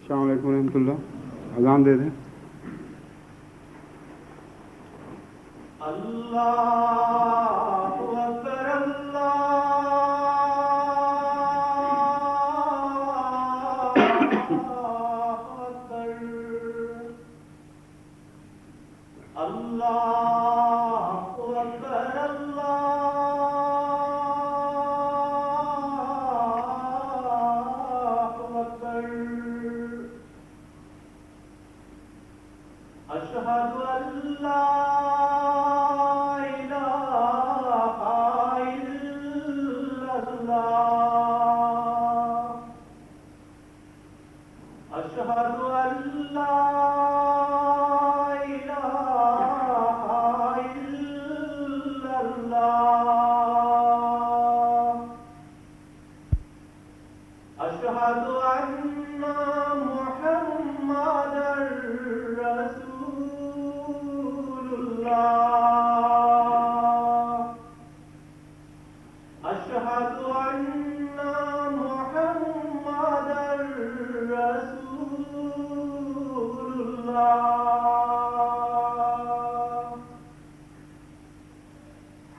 السلام علیکم ورحمۃ اللہ. اذان دے دیں. اللہ اکبر اللہ اکبر اللہ اکبر اللہ اکبر. اشہد ان لا الہ الا اللہ. اشہد ان لا الہ الا اللہ. اشہد ان محمدا رسول اللہ. اشہد ان محمدا رسول اللہ.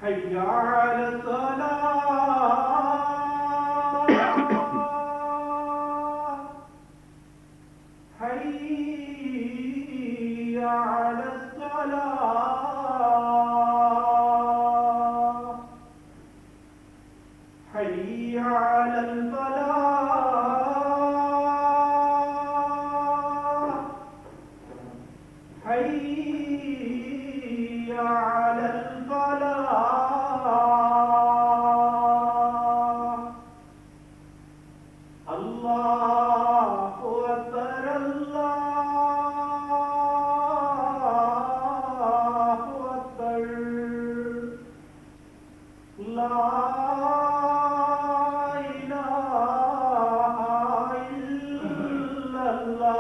حی علی الصلاۃ. حی علی الصلاۃ. حی علی الفلاح. حی علی الفلاح. اللہ اکبر اللہ اکبر. لا الہ الا اللہ.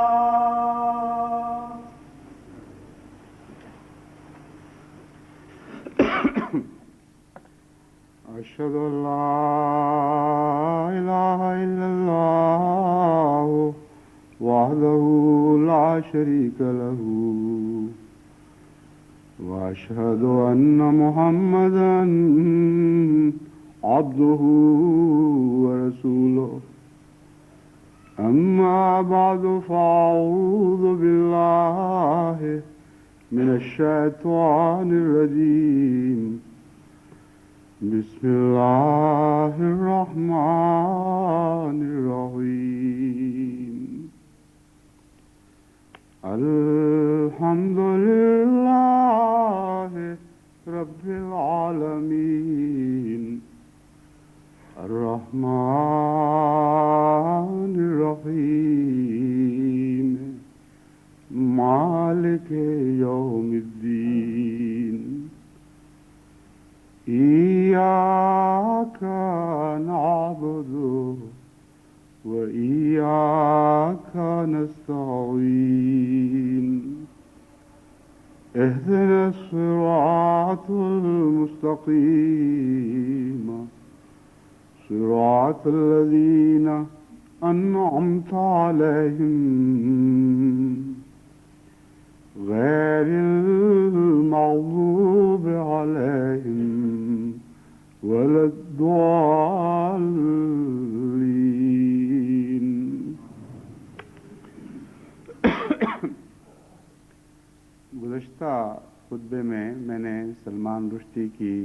اشهد ان لا اله الا الله وحده لا شريك له واشهد ان محمدا عبده ورسوله. اما بعد فاعوذ بالله من الشيطان الرجيم. بسم الله الرحمن الرحيم. الحمد لله رب العالمين الرحمن الرحيم مالك يوم الدين. إياك نعبد وإياك نستعين. اهدنا الصراط المستقيم صراط الذين أنعمت عليهم غير المغضوب عليهم ولا الضالين. گزشتہ خطبے میں نے سلمان رشدی کی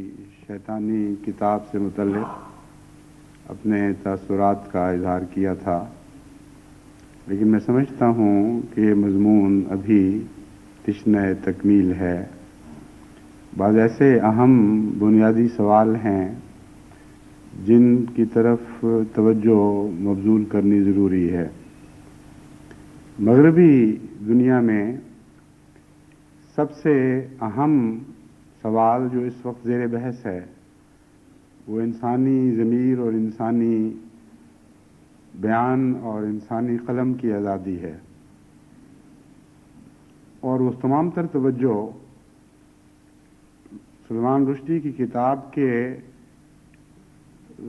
شیطانی کتاب سے متعلق اپنے تاثرات کا اظہار کیا تھا، لیکن میں سمجھتا ہوں کہ یہ مضمون ابھی تشنہ تکمیل ہے. بعض ایسے اہم بنیادی سوال ہیں جن کی طرف توجہ مبذول کرنی ضروری ہے. مغربی دنیا میں سب سے اہم سوال جو اس وقت زیر بحث ہے وہ انسانی ضمیر اور انسانی بیان اور انسانی قلم کی آزادی ہے، اور وہ تمام تر توجہ سلمان رشدی کی کتاب کے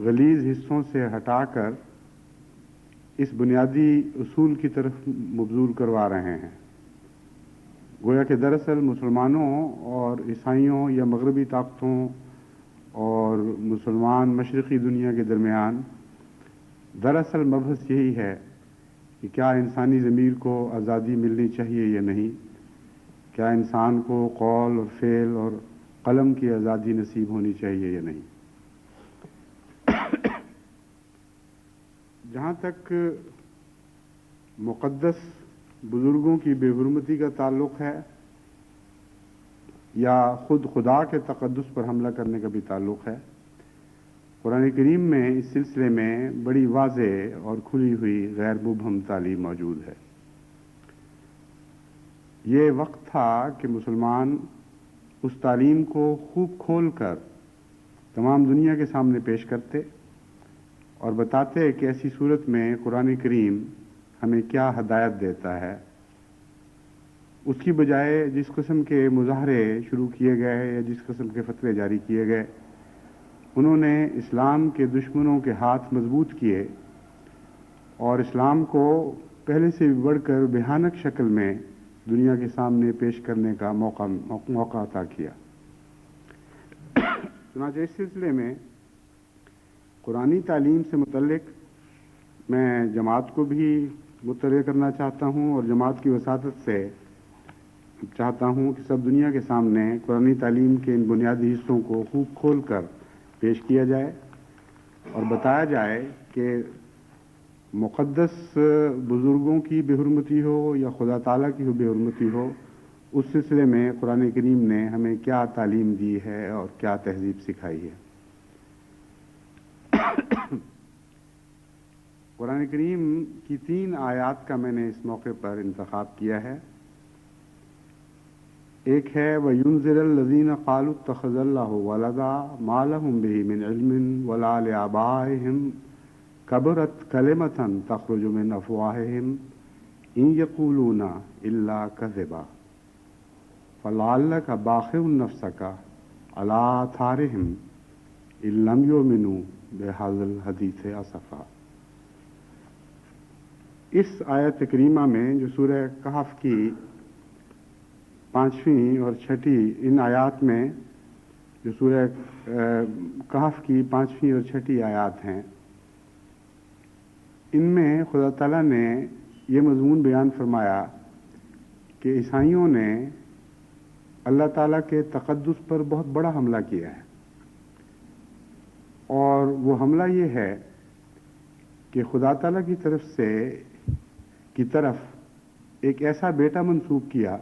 غلیظ حصوں سے ہٹا کر اس بنیادی اصول کی طرف مبذول کروا رہے ہیں، گویا کہ دراصل مسلمانوں اور عیسائیوں یا مغربی طاقتوں اور مسلمان مشرقی دنیا کے درمیان دراصل مبحث یہی ہے کہ کیا انسانی ضمیر کو آزادی ملنی چاہیے یا نہیں، کیا انسان کو قول اور فعل اور قلم کی آزادی نصیب ہونی چاہیے یا نہیں۔ جہاں تک مقدس بزرگوں کی بے حرمتی کا تعلق ہے یا خود خدا کے تقدس پر حملہ کرنے کا بھی تعلق ہے، قرآن کریم میں اس سلسلے میں بڑی واضح اور کھلی ہوئی غیر مبہم تعلیم موجود ہے۔ یہ وقت تھا کہ مسلمان اس تعلیم کو خوب کھول کر تمام دنیا کے سامنے پیش کرتے اور بتاتے کہ ایسی صورت میں قرآن کریم ہمیں کیا ہدایت دیتا ہے، اس کی بجائے جس قسم کے مظاہرے شروع کیے گئے یا جس قسم کے فتوے جاری کیے گئے، انہوں نے اسلام کے دشمنوں کے ہاتھ مضبوط کیے اور اسلام کو پہلے سے بھی بڑھ کر بھیانک شکل میں دنیا کے سامنے پیش کرنے کا موقع عطا کیا۔ چنانچہ اس سلسلے میں قرآنی تعلیم سے متعلق میں جماعت کو بھی مطلع کرنا چاہتا ہوں اور جماعت کی وساطت سے چاہتا ہوں کہ سب دنیا کے سامنے قرآنی تعلیم کے ان بنیادی حصوں کو خوب کھول کر پیش کیا جائے اور بتایا جائے کہ مقدس بزرگوں کی بے حرمتی ہو یا خدا تعالیٰ کی بے حرمتی ہو، اس سلسلے میں قرآن کریم نے ہمیں کیا تعلیم دی ہے اور کیا تہذیب سکھائی ہے۔ قرآن کریم کی 3 آیات کا میں نے اس موقع پر انتخاب کیا ہے۔ ایک ہے وَيُنذِرَ الَّذِينَ قَالُوا اتَّخَذَ اللَّهُ وَلَدًا مَا لَهُم بِهِ مِنْ عِلْمٍ وَلَا لِآبَائِهِمْ كَبُرَتْ كَلِمَةً تَخْرُجُ مِنْ أَفْوَاهِهِمْ إِنْ يَقُولُونَ إِلَّا كَذِبًا فَلَعَلَّكَ بَاخِعٌ نَفْسَكَ عَلَىٰ آثَارِهِمْ إِن لَّمْ يُؤْمِنُوا بِهَٰذَا الْحَدِيثِ أَسَفًا۔ اس آیت کریمہ میں جو سورہ کہف کی 5ویں اور 6ٹھی ان آیات میں جو سورہ کہف کی 5ویں اور 6ٹھی آیات ہیں، ان میں خدا تعالیٰ نے یہ مضمون بیان فرمایا کہ عیسائیوں نے اللہ تعالیٰ کے تقدس پر بہت بڑا حملہ کیا ہے، اور وہ حملہ یہ ہے کہ خدا تعالیٰ کی طرف ایک ایسا بیٹا منسوب کیا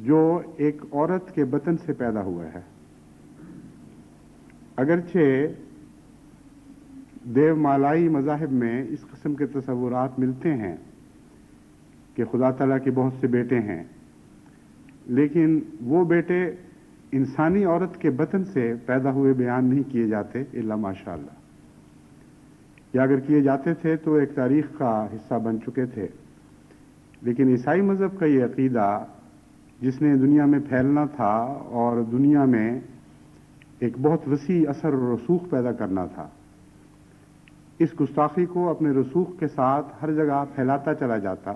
جو ایک عورت کے بطن سے پیدا ہوا ہے۔ اگرچہ دیو مالائی مذاہب میں اس قسم کے تصورات ملتے ہیں کہ خدا تعالیٰ کے بہت سے بیٹے ہیں، لیکن وہ بیٹے انسانی عورت کے بطن سے پیدا ہوئے بیان نہیں کیے جاتے الا ماشاء اللہ، یا اگر کیے جاتے تھے تو ایک تاریخ کا حصہ بن چکے تھے۔ لیکن عیسائی مذہب کا یہ عقیدہ جس نے دنیا میں پھیلنا تھا اور دنیا میں ایک بہت وسیع اثر و رسوخ پیدا کرنا تھا، اس گستاخی کو اپنے رسوخ کے ساتھ ہر جگہ پھیلاتا چلا جاتا،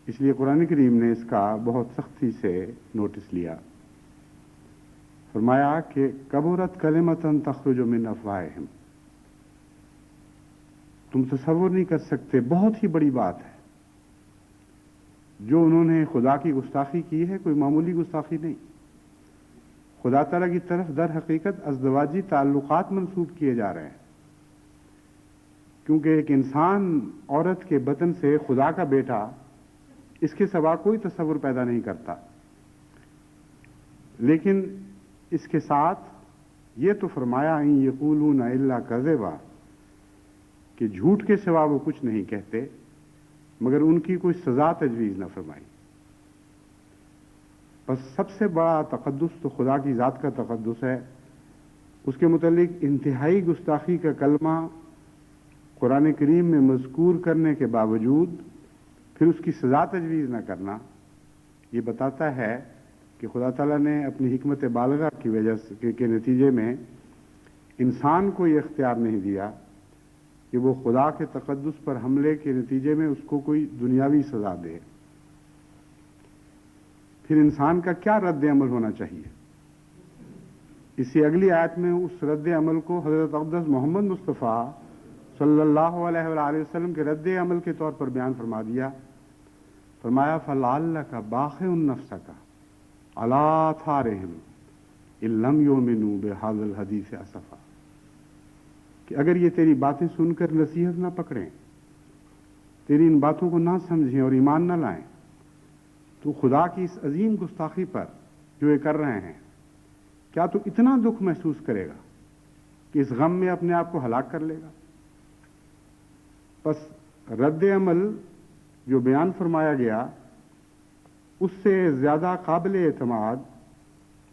اس لیے قرآن کریم نے اس کا بہت سختی سے نوٹس لیا۔ فرمایا کہ کبرت کلمۃ تخرج من افواہہم، تم تصور نہیں کر سکتے، بہت ہی بڑی بات ہے جو انہوں نے خدا کی گستاخی کی ہے، کوئی معمولی گستاخی نہیں۔ خدا تعالیٰ کی طرف در حقیقت ازدواجی تعلقات منسوب کیے جا رہے ہیں، کیونکہ ایک انسان عورت کے بطن سے خدا کا بیٹا، اس کے سوا کوئی تصور پیدا نہیں کرتا، لیکن اس کے ساتھ یہ تو فرمایا ان یقولون الا کذبا، کہ جھوٹ کے سوا وہ کچھ نہیں کہتے، مگر ان کی کوئی سزا تجویز نہ فرمائی۔ بس سب سے بڑا تقدس تو خدا کی ذات کا تقدس ہے، اس کے متعلق انتہائی گستاخی کا کلمہ قرآن کریم میں مذکور کرنے کے باوجود پھر اس کی سزا تجویز نہ کرنا، یہ بتاتا ہے کہ خدا تعالیٰ نے اپنی حکمت بالغہ کی وجہ سے کے نتیجے میں انسان کو یہ اختیار نہیں دیا کہ وہ خدا کے تقدس پر حملے کے نتیجے میں اس کو کوئی دنیاوی سزا دے، پھر انسان کا کیا رد عمل ہونا چاہیے؟ اسی اگلی آیت میں اس رد عمل کو حضرت اقدس محمد مصطفیٰ صلی اللہ علیہ وآلہ وسلم کے رد عمل کے طور پر بیان فرما دیا. فرمایا فَلَعَلَّكَ بَاخِعٌ نَفْسَكَ عَلَىٰ آثَارِهِمْ إِن لَّمْ يُؤْمِنُوا بِهَٰذَا الْحَدِيثِ أَسَفًا، کہ اگر یہ تیری باتیں سن کر نصیحت نہ پکڑیں، تیری ان باتوں کو نہ سمجھیں اور ایمان نہ لائیں، تو خدا کی اس عظیم گستاخی پر جو یہ کر رہے ہیں، کیا تو اتنا دکھ محسوس کرے گا کہ اس غم میں اپنے آپ کو ہلاک کر لے گا؟ پس رد عمل جو بیان فرمایا گیا اس سے زیادہ قابل اعتماد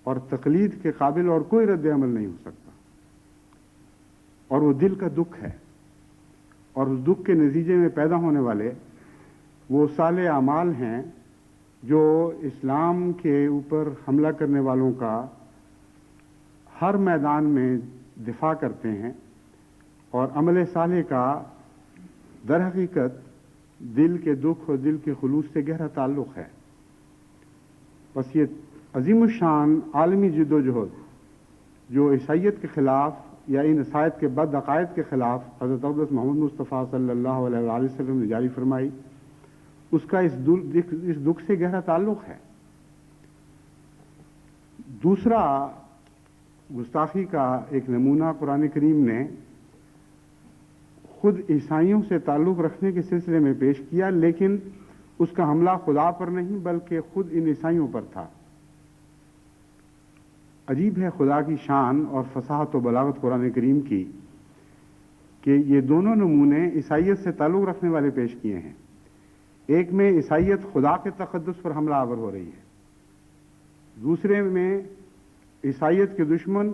اور تقلید کے قابل اور کوئی رد عمل نہیں ہو سکتا، اور وہ دل کا دکھ ہے، اور اس دکھ کے نتیجے میں پیدا ہونے والے وہ صالح اعمال ہیں جو اسلام کے اوپر حملہ کرنے والوں کا ہر میدان میں دفاع کرتے ہیں، اور عمل صالح کا در حقیقت دل کے دکھ اور دل کے خلوص سے گہرا تعلق ہے. بس یہ عظیم الشان عالمی جد و جہد جو عیسائیت کے خلاف یا ان عیسائیت کے بد عقائد کے خلاف حضرت اقدس محمد مصطفیٰ صلی اللہ علیہ وآلہ وسلم نے جاری فرمائی، اس کا اس دکھ سے گہرا تعلق ہے. دوسرا گستاخی کا ایک نمونہ قرآن کریم نے خود عیسائیوں سے تعلق رکھنے کے سلسلے میں پیش کیا، لیکن اس کا حملہ خدا پر نہیں بلکہ خود ان عیسائیوں پر تھا. عجیب ہے خدا کی شان اور فصاحت و بلاغت قرآن کریم کی کہ یہ دونوں نمونے عیسائیت سے تعلق رکھنے والے پیش کیے ہیں. ایک میں عیسائیت خدا کے تقدس پر حملہ آور ہو رہی ہے، دوسرے میں عیسائیت کے دشمن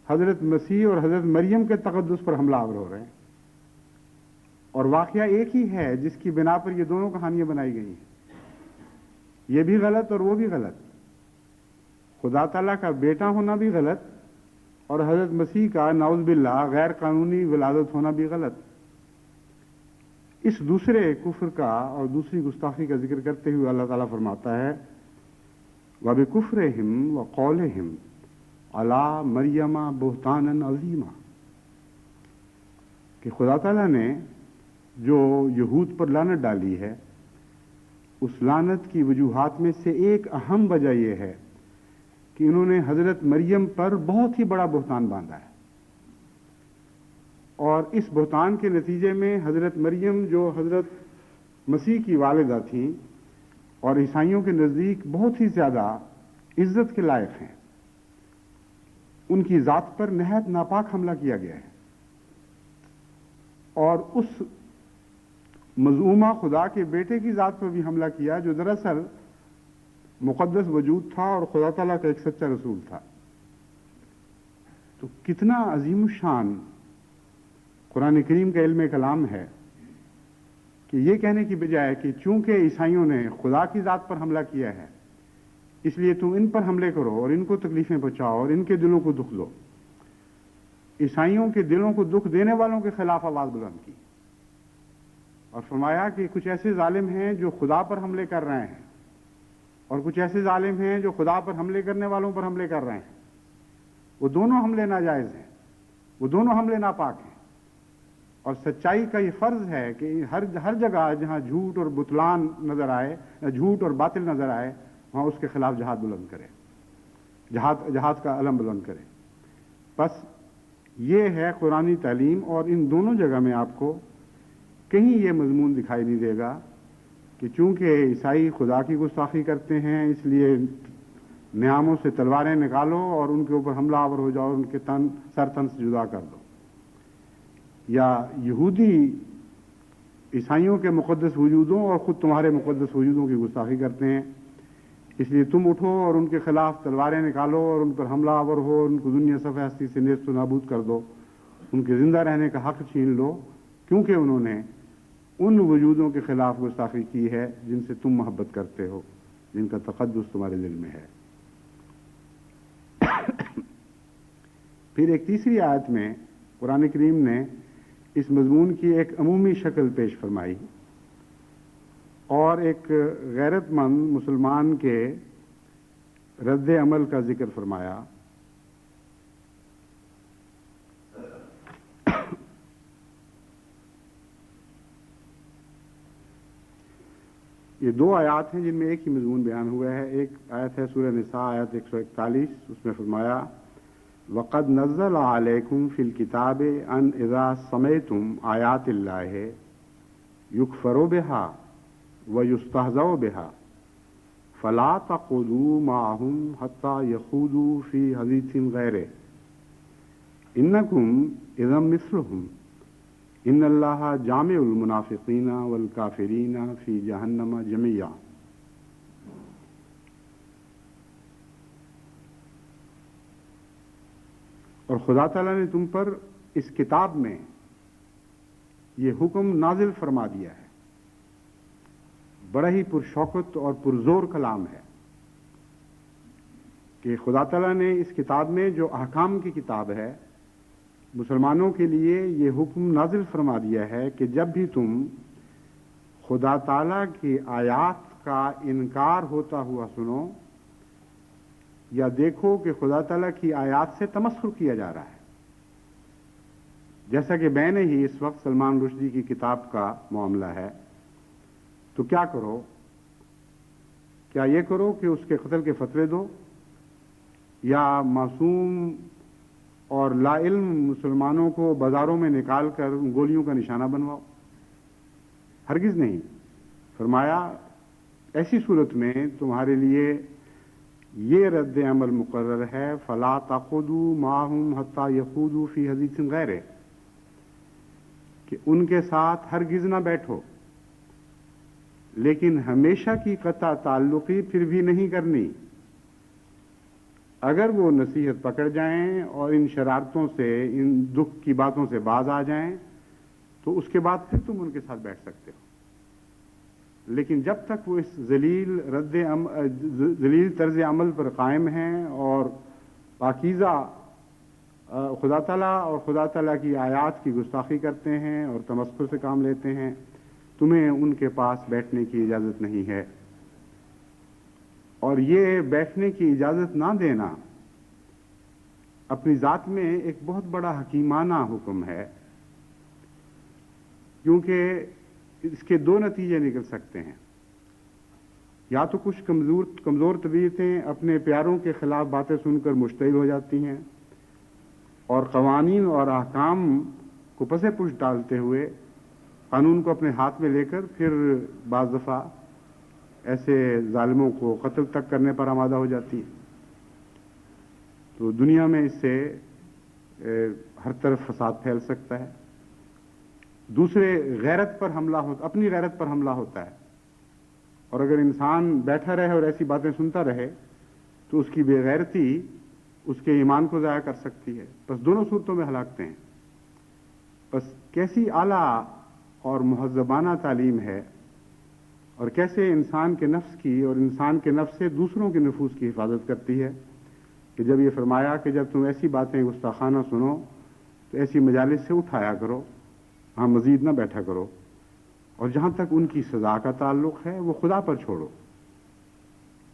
حضرت مسیح اور حضرت مریم کے تقدس پر حملہ آور ہو رہے ہیں. اور واقعہ ایک ہی ہے جس کی بنا پر یہ دونوں کہانیاں بنائی گئی ہیں. یہ بھی غلط اور وہ بھی غلط، خدا تعالیٰ کا بیٹا ہونا بھی غلط اور حضرت مسیح کا نعوذ باللہ غیر قانونی ولادت ہونا بھی غلط. اس دوسرے کفر کا اور دوسری گستاخی کا ذکر کرتے ہوئے اللہ تعالیٰ فرماتا ہے وَبِكُفْرِهِمْ وَقَوْلِهِمْ عَلَىٰ مَرْيَمَ بُهْتَانًا عَظِيمًا، کہ خدا تعالیٰ نے جو یہود پر لعنت ڈالی ہے، اس لعنت کی وجوہات میں سے ایک اہم وجہ یہ ہے کہ انہوں نے حضرت مریم پر بہت ہی بڑا بہتان باندھا ہے، اور اس بہتان کے نتیجے میں حضرت مریم جو حضرت مسیح کی والدہ تھیں اور عیسائیوں کے نزدیک بہت ہی زیادہ عزت کے لائق ہیں، ان کی ذات پر نہایت ناپاک حملہ کیا گیا ہے. اور اس مظعومہ خدا کے بیٹے کی ذات پر بھی حملہ کیا جو دراصل مقدس وجود تھا اور خدا تعالیٰ کا ایک سچا رسول تھا. تو کتنا عظیم الشان قرآن کریم کا علم کلام ہے کہ یہ کہنے کی بجائے کہ چونکہ عیسائیوں نے خدا کی ذات پر حملہ کیا ہے اس لیے تم ان پر حملے کرو اور ان کو تکلیفیں پہنچاؤ اور ان کے دلوں کو دکھ دو، عیسائیوں کے دلوں کو دکھ دینے والوں کے خلاف آواز بلند کی اور فرمایا کہ کچھ ایسے ظالم ہیں جو خدا پر حملے کر رہے ہیں اور کچھ ایسے ظالم ہیں جو خدا پر حملے کرنے والوں پر حملے کر رہے ہیں. وہ دونوں حملے ناجائز ہیں، وہ دونوں حملے ناپاک ہیں، اور سچائی کا یہ فرض ہے کہ ہر جگہ جہاں جھوٹ اور بتلان نظر آئے، جھوٹ اور باطل نظر آئے، وہاں اس کے خلاف جہاد بلند کرے، جہاد کا علم بلند کرے. بس یہ ہے قرآنی تعلیم، اور ان دونوں جگہ میں آپ کو کہیں یہ مضمون دکھائی نہیں دے گا کہ چونکہ عیسائی خدا کی گستاخی کرتے ہیں اس لیے نیاموں سے تلواریں نکالو اور ان کے اوپر حملہ آور ہو جاؤ اور ان کے سر تن سے جدا کر دو، یا یہودی عیسائیوں کے مقدس وجودوں اور خود تمہارے مقدس وجودوں کی گستاخی کرتے ہیں اس لیے تم اٹھو اور ان کے خلاف تلواریں نکالو اور ان پر حملہ آور ہو، ان کو دنیا صفحہ ہستی سے نیست و نابود کر دو، ان کے زندہ رہنے کا حق چھین لو، کیونکہ انہوں نے ان وجودوں کے خلاف گستاخی کی ہے جن سے تم محبت کرتے ہو، جن کا تقدس تمہارے دل میں ہے. پھر ایک تیسری آیت میں قرآن کریم نے اس مضمون کی ایک عمومی شکل پیش فرمائی اور ایک غیرت مند مسلمان کے رد عمل کا ذکر فرمایا. یہ دو آیات ہیں جن میں ایک ہی مضمون بیان ہوا ہے. ایک آیت ہے سورہ نساء آیت 141، اس میں فرمایا وَقَدْ نَزَّلَ عَلَيْكُمْ فِي الْكِتَابِ أَنْ إِذَا سَمِعْتُمْ آيَاتِ اللَّهِ يُكْفَرُ بِهَا وَيُسْتَهْزَأُ بِهَا فَلَا تَقْعُدُوا مَعَهُمْ حَتَّى يَخُوضُوا فِي حَدِيثٍ غَيْرِهِ إِنَّكُمْ إِذًا مِثْلُهُمْ إِنَّ اللَّهَ جَامِعُ الْمُنَافِقِينَ وَالْكَافِرِينَ فِي جَهَنَّمَ جَمِيعًا. اور خدا تعالیٰ نے تم پر اس کتاب میں یہ حکم نازل فرما دیا ہے. بڑا ہی پرشوکت اور پرزور کلام ہے کہ خدا تعالیٰ نے اس کتاب میں جو احکام کی کتاب ہے مسلمانوں کے لیے یہ حکم نازل فرما دیا ہے کہ جب بھی تم خدا تعالیٰ کی آیات کا انکار ہوتا ہوا سنو یا دیکھو کہ خدا تعالیٰ کی آیات سے تمسخر کیا جا رہا ہے، جیسا کہ میں نے ہی اس وقت سلمان رشدی کی کتاب کا معاملہ ہے، تو کیا کرو؟ کیا یہ کرو کہ اس کے قتل کے فتوے دو یا معصوم اور لا علم مسلمانوں کو بازاروں میں نکال کر گولیوں کا نشانہ بنواؤ؟ ہرگز نہیں. فرمایا ایسی صورت میں تمہارے لیے یہ رد عمل مقرر ہے فلا تقعدوا معهم حتى يخوضوا في حديث غيره، کہ ان کے ساتھ ہرگز نہ بیٹھو، لیکن ہمیشہ کی قطع تعلقی پھر بھی نہیں کرنی. اگر وہ نصیحت پکڑ جائیں اور ان شرارتوں سے، ان دکھ کی باتوں سے باز آ جائیں تو اس کے بعد پھر تم ان کے ساتھ بیٹھ سکتے ہو. لیکن جب تک وہ اس ذلیل طرز عمل پر قائم ہیں اور پاکیزہ خدا تعالیٰ اور خدا تعالیٰ کی آیات کی گستاخی کرتے ہیں اور تمسخر سے کام لیتے ہیں، تمہیں ان کے پاس بیٹھنے کی اجازت نہیں ہے. اور یہ بیٹھنے کی اجازت نہ دینا اپنی ذات میں ایک بہت بڑا حکیمانہ حکم ہے، کیونکہ اس کے دو نتیجے نکل سکتے ہیں. یا تو کچھ کمزور طبیعتیں اپنے پیاروں کے خلاف باتیں سن کر مشتعل ہو جاتی ہیں اور قوانین اور احکام کو پس پش ڈالتے ہوئے قانون کو اپنے ہاتھ میں لے کر پھر بعض دفعہ ایسے ظالموں کو قتل تک کرنے پر آمادہ ہو جاتی ہے. تو دنیا میں اس سے ہر طرف فساد پھیل سکتا ہے. دوسرے غیرت پر حملہ ہوتا، اپنی غیرت پر حملہ ہوتا ہے، اور اگر انسان بیٹھا رہے اور ایسی باتیں سنتا رہے تو اس کی بے غیرتی اس کے ایمان کو ضائع کر سکتی ہے. بس دونوں صورتوں میں ہلاکتے ہیں. بس کیسی اعلیٰ اور مہذبانہ تعلیم ہے اور کیسے انسان کے نفس کی اور انسان کے نفس سے دوسروں کے نفوس کی حفاظت کرتی ہے کہ جب یہ فرمایا کہ جب تم ایسی باتیں گستاخانہ سنو تو ایسی مجالس سے اٹھایا کرو، ہاں مزید نہ بیٹھا کرو، اور جہاں تک ان کی سزا کا تعلق ہے وہ خدا پر چھوڑو.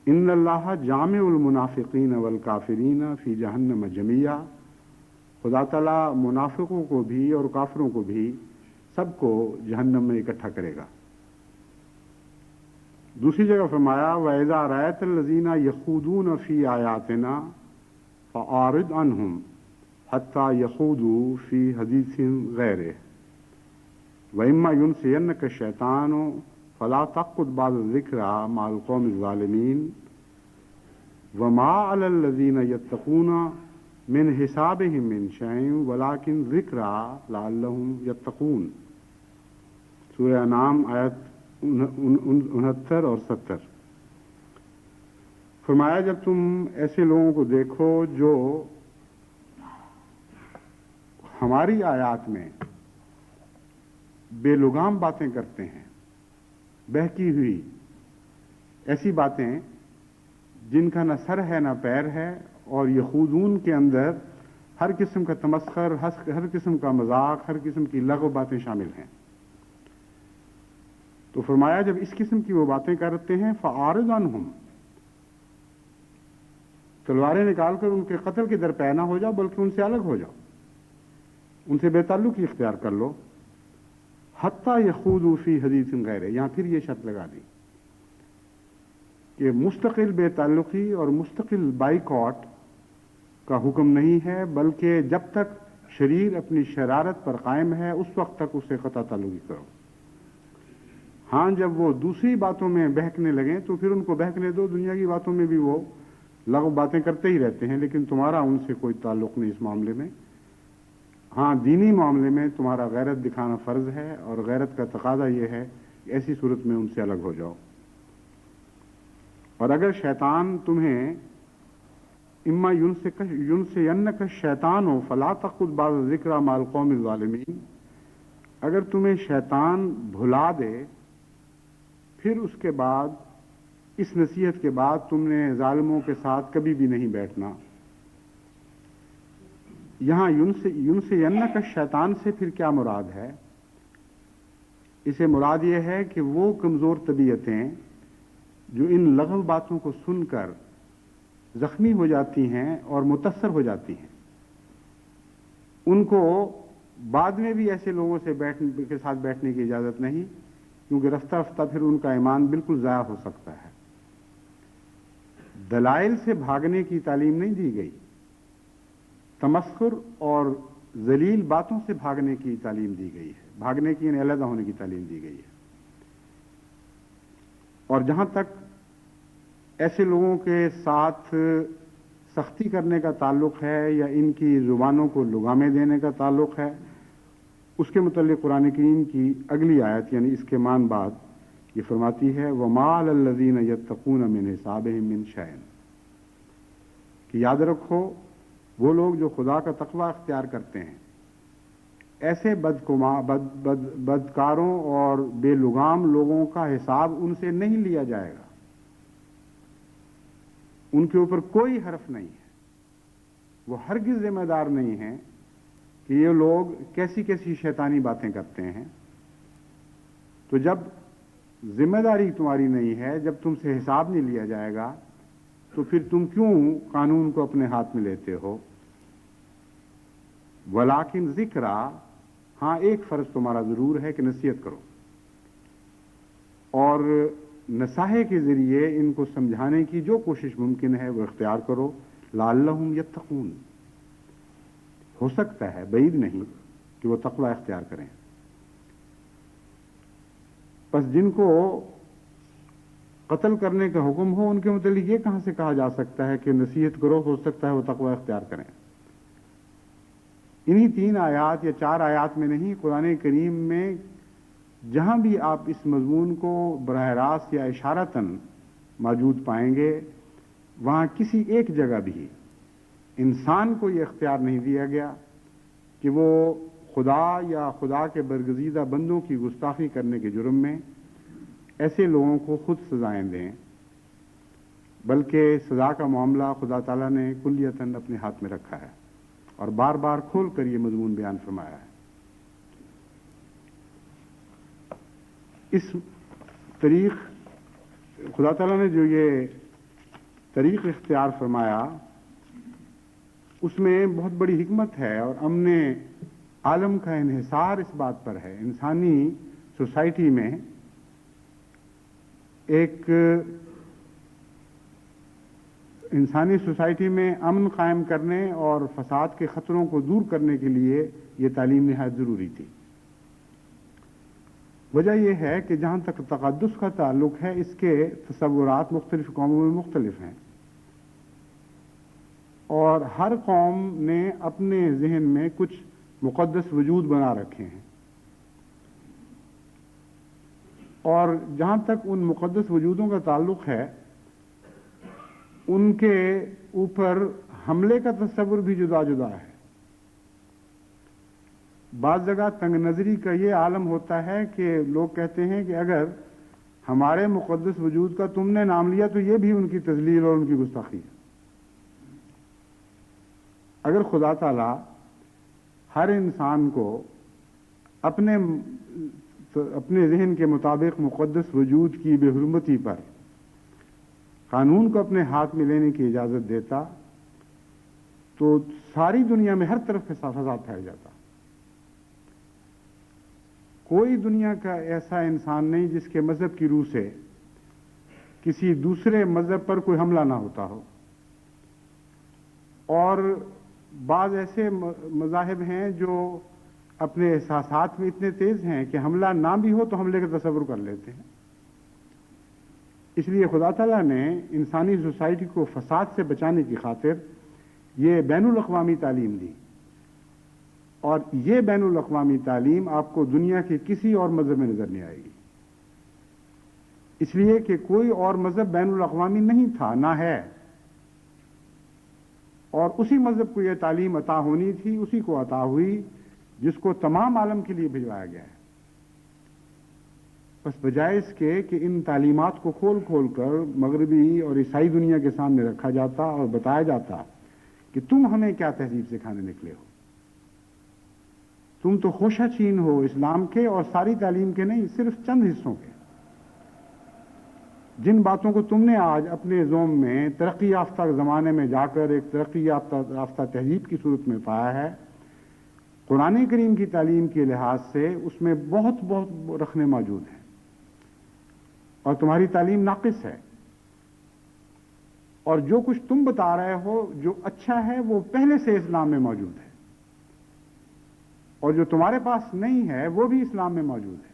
ان اللہ جامع المنافقین والکافرین فی جہنم جمیعا. خدا تعالیٰ منافقوں کو بھی اور کافروں کو بھی سب کو جہنم میں اکٹھا کرے گا. دوسری جگہ فرمایا وَإِذَا رَأَيْتَ الَّذِينَ يَخُوضُونَ فِي آيَاتِنَا فَأَعْرِضْ عَنْهُمْ حَتَّى يَخُوضُوا فِي حَدِيثٍ غَيْرِهِ وَإِمَّا يُنْسِيَنَّكَ الشَّيْطَانُ فَلَا تَقْعُدْ بَعْدَ الذِّكْرَىٰ مَعَ الْقَوْمِ الظَّالِمِينَ وَمَا عَلَى الَّذِينَ يَتَّقُونَ مِنْ حِسَابِهِم مِّن شَيْءٍ وَلَٰكِنْ ذِكْرَىٰ لَعَلَّهُمْ يَتَّقُونَ. سورہ انعام آیت 69 اور 70. فرمایا جب تم ایسے لوگوں کو دیکھو جو ہماری آیات میں بے لگام باتیں کرتے ہیں، بہکی ہوئی ایسی باتیں جن کا نہ سر ہے نہ پیر ہے، اور یخوضون کے اندر ہر قسم کا تمسخر، ہر قسم کا مذاق، ہر قسم کی لغو باتیں شامل ہیں۔ تو فرمایا جب اس قسم کی وہ باتیں کرتے ہیں فَأَعْرِضْ عَنْهُمْ، تلواریں نکال کر ان کے قتل کے درپے نہ ہو جاؤ، بلکہ ان سے الگ ہو جاؤ، ان سے بے تعلقی اختیار کر لو۔ حتیٰ یخوضوا فی حدیث غیرہ، یہاں پھر یہ شرط لگا دی کہ مستقل بے تعلقی اور مستقل بائیکاٹ کا حکم نہیں ہے، بلکہ جب تک شریر اپنی شرارت پر قائم ہے اس وقت تک اسے قطع تعلقی کرو۔ ہاں جب وہ دوسری باتوں میں بہکنے لگیں تو پھر ان کو بہکنے دو، دنیا کی باتوں میں بھی وہ لغو باتیں کرتے ہی رہتے ہیں، لیکن تمہارا ان سے کوئی تعلق نہیں اس معاملے میں۔ ہاں دینی معاملے میں تمہارا غیرت دکھانا فرض ہے، اور غیرت کا تقاضا یہ ہے کہ ایسی صورت میں ان سے الگ ہو جاؤ۔ اور اگر شیطان تمہیں اما ینسینک الشیطان فلا تقعد بعد الذکری مع القوم الظالمین، اگر تمہیں شیطان بھلا دے پھر اس کے بعد، اس نصیحت کے بعد تم نے ظالموں کے ساتھ کبھی بھی نہیں بیٹھنا۔ یہاں ینسینک الشیطان سے پھر کیا مراد ہے؟ اسے مراد یہ ہے کہ وہ کمزور طبیعتیں جو ان لغو باتوں کو سن کر زخمی ہو جاتی ہیں اور متاثر ہو جاتی ہیں، ان کو بعد میں بھی ایسے لوگوں کے ساتھ بیٹھنے کی اجازت نہیں، کیونکہ رفتہ رفتہ پھر ان کا ایمان بالکل ضائع ہو سکتا ہے۔ دلائل سے بھاگنے کی تعلیم نہیں دی گئی، تمسخر اور ذلیل باتوں سے بھاگنے کی تعلیم دی گئی ہے، بھاگنے کی یعنی علیحدہ ہونے کی تعلیم دی گئی ہے۔ اور جہاں تک ایسے لوگوں کے ساتھ سختی کرنے کا تعلق ہے یا ان کی زبانوں کو لگامے دینے کا تعلق ہے، اس کے متعلق قرآن کریم کی اگلی آیت یعنی اس کے مان بعد یہ فرماتی ہے وَمَا عَلَى الَّذِينَ يَتَّقُونَ مِنْ حِسَابِهِمْ مِنْ شَيْءٍ، کہ یاد رکھو وہ لوگ جو خدا کا تقوی اختیار کرتے ہیں، ایسے بدکاروں اور بے لگام لوگوں کا حساب ان سے نہیں لیا جائے گا، ان کے اوپر کوئی حرف نہیں ہے، وہ ہرگز ذمہ دار نہیں ہیں کہ یہ لوگ کیسی کیسی شیطانی باتیں کرتے ہیں۔ تو جب ذمہ داری تمہاری نہیں ہے، جب تم سے حساب نہیں لیا جائے گا، تو پھر تم کیوں قانون کو اپنے ہاتھ میں لیتے ہو؟ ولیکن ذکرہ، ہاں ایک فرض تمہارا ضرور ہے کہ نصیحت کرو، اور نصاحے کے ذریعے ان کو سمجھانے کی جو کوشش ممکن ہے وہ اختیار کرو، لعلہم یتقون، ہو سکتا ہے، بعید نہیں کہ وہ تقوی اختیار کریں۔ پس جن کو قتل کرنے کا حکم ہو ان کے متعلق یہ کہاں سے کہا جا سکتا ہے کہ نصیحت کرو، ہو سکتا ہے وہ تقوی اختیار کریں؟ انہی 3 آیات یا 4 آیات میں نہیں، قرآن کریم میں جہاں بھی آپ اس مضمون کو براہ راست یا اشارتاً موجود پائیں گے، وہاں کسی ایک جگہ بھی انسان کو یہ اختیار نہیں دیا گیا کہ وہ خدا یا خدا کے برگزیدہ بندوں کی گستاخی کرنے کے جرم میں ایسے لوگوں کو خود سزائیں دیں، بلکہ سزا کا معاملہ خدا تعالیٰ نے کلیتاً اپنے ہاتھ میں رکھا ہے اور بار بار کھول کر یہ مضمون بیان فرمایا ہے۔ اس طریق خدا تعالیٰ نے جو یہ طریق اختیار فرمایا اس میں بہت بڑی حکمت ہے، اور امن عالم کا انحصار اس بات پر ہے، انسانی سوسائٹی میں امن قائم کرنے اور فساد کے خطروں کو دور کرنے کے لیے یہ تعلیم نہایت ضروری تھی۔ وجہ یہ ہے کہ جہاں تک تقدس کا تعلق ہے، اس کے تصورات مختلف قوموں میں مختلف ہیں، اور ہر قوم نے اپنے ذہن میں کچھ مقدس وجود بنا رکھے ہیں، اور جہاں تک ان مقدس وجودوں کا تعلق ہے ان کے اوپر حملے کا تصور بھی جدا جدا ہے۔ بعض جگہ تنگ نظری کا یہ عالم ہوتا ہے کہ لوگ کہتے ہیں کہ اگر ہمارے مقدس وجود کا تم نے نام لیا تو یہ بھی ان کی تذلیل اور ان کی گستاخی ہے۔ اگر خدا تعالیٰ ہر انسان کو اپنے ذہن کے مطابق مقدس وجود کی بے حرمتی پر قانون کو اپنے ہاتھ میں لینے کی اجازت دیتا تو ساری دنیا میں ہر طرف فساد پھیل جاتا. کوئی دنیا کا ایسا انسان نہیں جس کے مذہب کی روح سے کسی دوسرے مذہب پر کوئی حملہ نہ ہوتا ہو. اور بعض ایسے مذاہب ہیں جو اپنے احساسات میں اتنے تیز ہیں کہ حملہ نہ بھی ہو تو حملے کا تصور کر لیتے ہیں. اس لیے خدا تعالیٰ نے انسانی سوسائٹی کو فساد سے بچانے کی خاطر یہ بین الاقوامی تعلیم دی. اور یہ بین الاقوامی تعلیم آپ کو دنیا کے کسی اور مذہب میں نظر نہیں آئے گی. اس لیے کہ کوئی اور مذہب بین الاقوامی نہیں تھا، نہ ہے. اور اسی مذہب کو یہ تعلیم عطا ہونی تھی، اسی کو عطا ہوئی جس کو تمام عالم کے لیے بھجوایا گیا ہے. بس بجائے اس کے کہ ان تعلیمات کو کھول کھول کر مغربی اور عیسائی دنیا کے سامنے رکھا جاتا اور بتایا جاتا کہ تم ہمیں کیا تہذیب سکھانے نکلے ہو، تم تو خوشہ چین ہو اسلام کے اور ساری تعلیم کے نہیں، صرف چند حصوں کے. جن باتوں کو تم نے آج اپنے زوم میں ترقی یافتہ زمانے میں جا کر ایک ترقی یافتہ تہذیب کی صورت میں پایا ہے، قرآن کریم کی تعلیم کے لحاظ سے اس میں بہت بہت رخنے موجود ہیں اور تمہاری تعلیم ناقص ہے. اور جو کچھ تم بتا رہے ہو جو اچھا ہے وہ پہلے سے اسلام میں موجود ہے، اور جو تمہارے پاس نہیں ہے وہ بھی اسلام میں موجود ہے.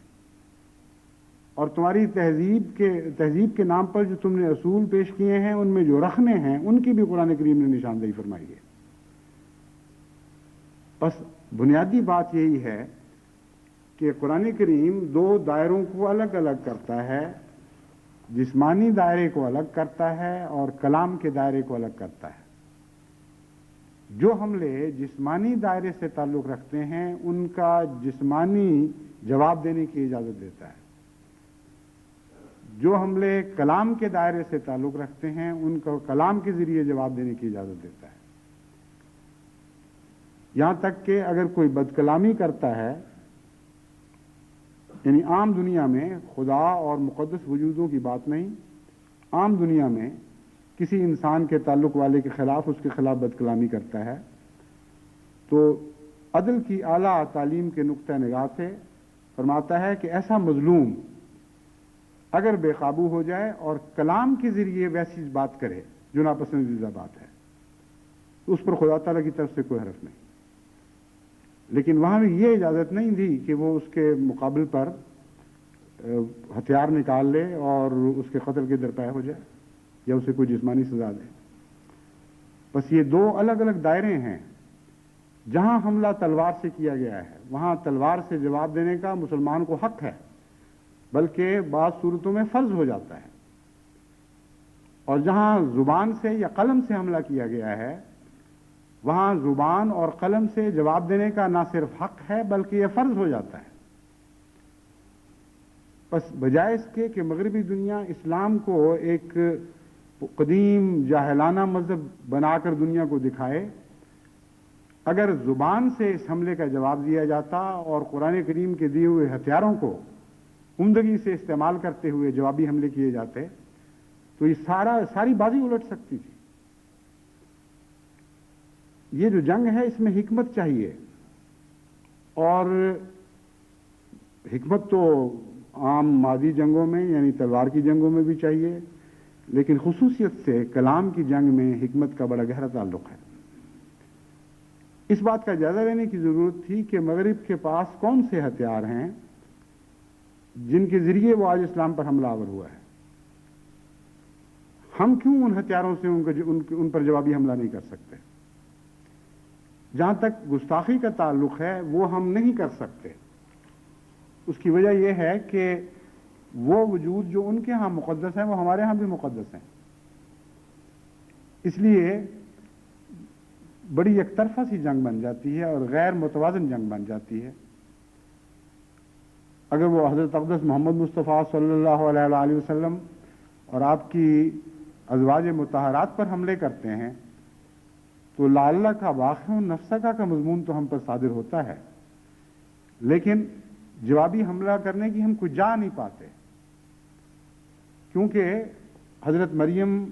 اور تمہاری تہذیب کے نام پر جو تم نے اصول پیش کیے ہیں ان میں جو رخنے ہیں ان کی بھی قرآن کریم نے نشاندہی فرمائی ہے. بس بنیادی بات یہی ہے کہ قرآن کریم دو دائروں کو الگ الگ کرتا ہے، جسمانی دائرے کو الگ کرتا ہے اور کلام کے دائرے کو الگ کرتا ہے. جو حملے جسمانی دائرے سے تعلق رکھتے ہیں ان کا جسمانی جواب دینے کی اجازت دیتا ہے. جو حملے کلام کے دائرے سے تعلق رکھتے ہیں ان کو کلام کے ذریعے جواب دینے کی اجازت دیتا ہے. یہاں تک کہ اگر کوئی بد کلامی کرتا ہے، یعنی عام دنیا میں خدا اور مقدس وجودوں کی بات نہیں، عام دنیا میں کسی انسان کے تعلق والے کے خلاف اس کے خلاف بد کلامی کرتا ہے تو عدل کی اعلیٰ تعلیم کے نقطہ نگاہ سے فرماتا ہے کہ ایسا مظلوم اگر بے قابو ہو جائے اور کلام کے ذریعے ویسی بات کرے جو ناپسندیدہ بات ہے تو اس پر خدا تعالیٰ کی طرف سے کوئی حرف نہیں. لیکن وہاں بھی یہ اجازت نہیں دی کہ وہ اس کے مقابل پر ہتھیار نکال لے اور اس کے قتل کے درپے ہو جائے یا اسے کوئی جسمانی سزا دے. بس یہ دو الگ الگ دائرے ہیں. جہاں حملہ تلوار سے کیا گیا ہے وہاں تلوار سے جواب دینے کا مسلمان کو حق ہے، بلکہ بعض صورتوں میں فرض ہو جاتا ہے. اور جہاں زبان سے یا قلم سے حملہ کیا گیا ہے وہاں زبان اور قلم سے جواب دینے کا نہ صرف حق ہے بلکہ یہ فرض ہو جاتا ہے. بس بجائے اس کے کہ مغربی دنیا اسلام کو ایک قدیم جاہلانہ مذہب بنا کر دنیا کو دکھائے، اگر زبان سے اس حملے کا جواب دیا جاتا اور قرآن کریم کے دیے ہوئے ہتھیاروں کو عمدگی سے استعمال کرتے ہوئے جوابی حملے کیے جاتے تو یہ ساری بازی الٹ سکتی تھی. یہ جو جنگ ہے اس میں حکمت چاہیے، اور حکمت تو عام ماضی جنگوں میں یعنی تلوار کی جنگوں میں بھی چاہیے، لیکن خصوصیت سے کلام کی جنگ میں حکمت کا بڑا گہرا تعلق ہے. اس بات کا جائزہ لینے کی ضرورت تھی کہ مغرب کے پاس کون سے ہتھیار ہیں جن کے ذریعے وہ آج اسلام پر حملہ آور ہوا ہے. ہم کیوں ان ہتھیاروں سے ان پر جوابی حملہ نہیں کر سکتے؟ جہاں تک گستاخی کا تعلق ہے وہ ہم نہیں کر سکتے. اس کی وجہ یہ ہے کہ وہ وجود جو ان کے ہاں مقدس ہیں وہ ہمارے ہاں بھی مقدس ہیں. اس لیے بڑی یک طرفہ سی جنگ بن جاتی ہے اور غیر متوازن جنگ بن جاتی ہے. اگر وہ حضرت اقدس محمد مصطفیٰ صلی اللہ علیہ وآلہ وسلم اور آپ کی ازواج مطہرات پر حملے کرتے ہیں تو لعلہ کا واقع نفسکا کا مضمون تو ہم پر صادر ہوتا ہے، لیکن جوابی حملہ کرنے کی ہم کوئی جا نہیں پاتے، کیونکہ حضرت مریم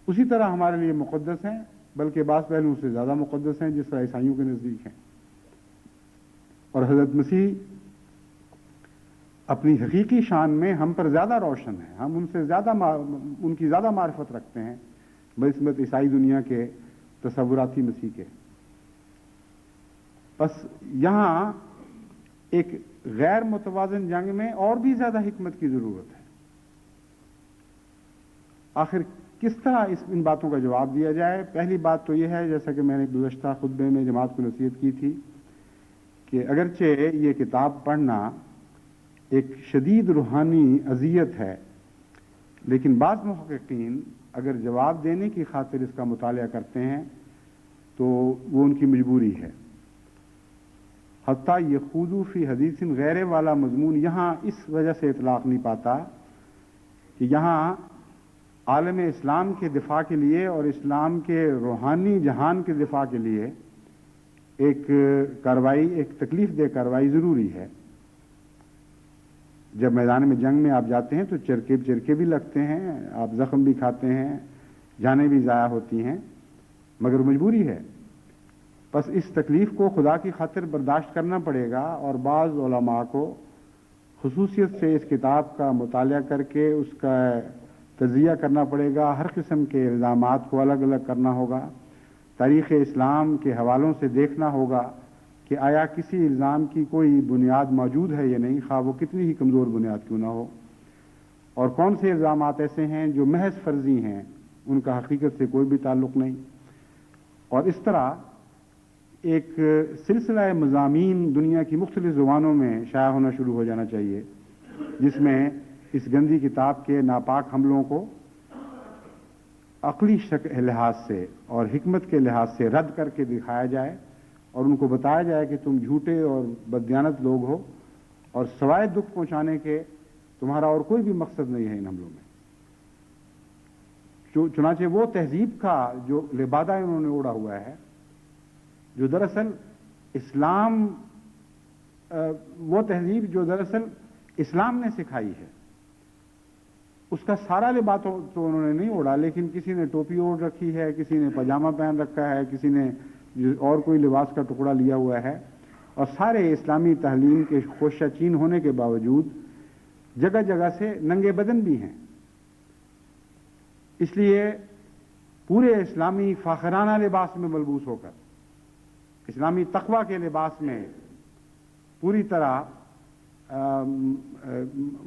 اسی طرح ہمارے لیے مقدس ہیں، بلکہ بعض پہلوؤں سے زیادہ مقدس ہیں جس طرح عیسائیوں کے نزدیک ہیں، اور حضرت مسیح اپنی حقیقی شان میں ہم پر زیادہ روشن ہیں، ہم ان کی زیادہ معرفت رکھتے ہیں بنسبت عیسائی دنیا کے تصوراتی مسیح کے۔ بس یہاں ایک غیر متوازن جنگ میں اور بھی زیادہ حکمت کی ضرورت ہے۔ آخر کس طرح ان باتوں کا جواب دیا جائے؟ پہلی بات تو یہ ہے، جیسا کہ میں نے گزشتہ خطبے میں جماعت کو نصیحت کی تھی، کہ اگرچہ یہ کتاب پڑھنا ایک شدید روحانی اذیت ہے، لیکن بعض محققین اگر جواب دینے کی خاطر اس کا مطالعہ کرتے ہیں تو وہ ان کی مجبوری ہے۔ حتیٰ یخوضوا فی حدیث غیر والا مضمون یہاں اس وجہ سے اطلاق نہیں پاتا کہ یہاں عالم اسلام کے دفاع کے لیے اور اسلام کے روحانی جہان کے دفاع کے لیے ایک کارروائی، ایک تکلیف دہ کارروائی ضروری ہے۔ جب میدان میں جنگ میں آپ جاتے ہیں تو چرکے بھی لگتے ہیں، آپ زخم بھی کھاتے ہیں، جانیں بھی ضائع ہوتی ہیں، مگر مجبوری ہے۔ بس اس تکلیف کو خدا کی خاطر برداشت کرنا پڑے گا، اور بعض علماء کو خصوصیت سے اس کتاب کا مطالعہ کر کے اس کا تجزیہ کرنا پڑے گا، ہر قسم کے الزامات کو الگ الگ کرنا ہوگا، تاریخ اسلام کے حوالوں سے دیکھنا ہوگا کہ آیا کسی الزام کی کوئی بنیاد موجود ہے یا نہیں، خواہ وہ کتنی ہی کمزور بنیاد کیوں نہ ہو، اور کون سے الزامات ایسے ہیں جو محض فرضی ہیں، ان کا حقیقت سے کوئی بھی تعلق نہیں۔ اور اس طرح ایک سلسلہ مضامین دنیا کی مختلف زبانوں میں شائع ہونا شروع ہو جانا چاہیے، جس میں اس گندی کتاب کے ناپاک حملوں کو عقلی لحاظ سے اور حکمت کے لحاظ سے رد کر کے دکھایا جائے، اور ان کو بتایا جائے کہ تم جھوٹے اور بددیانت لوگ ہو، اور سوائے دکھ پہنچانے کے تمہارا اور کوئی بھی مقصد نہیں ہے ان حملوں میں۔ چنانچہ وہ تہذیب کا جو لبادہ انہوں نے اوڑا ہوا ہے، جو دراصل اسلام، وہ تہذیب جو دراصل اسلام نے سکھائی ہے، اس کا سارا لباس تو انہوں نے نہیں اوڑا، لیکن کسی نے ٹوپی اوڑھ رکھی ہے، کسی نے پاجامہ پہن رکھا ہے، کسی نے اور کوئی لباس کا ٹکڑا لیا ہوا ہے، اور سارے اسلامی تعلیم کے خوشہ چین ہونے کے باوجود جگہ جگہ سے ننگے بدن بھی ہیں۔ اس لیے پورے اسلامی فاخرانہ لباس میں ملبوس ہو کر، اسلامی تقوی کے لباس میں پوری طرح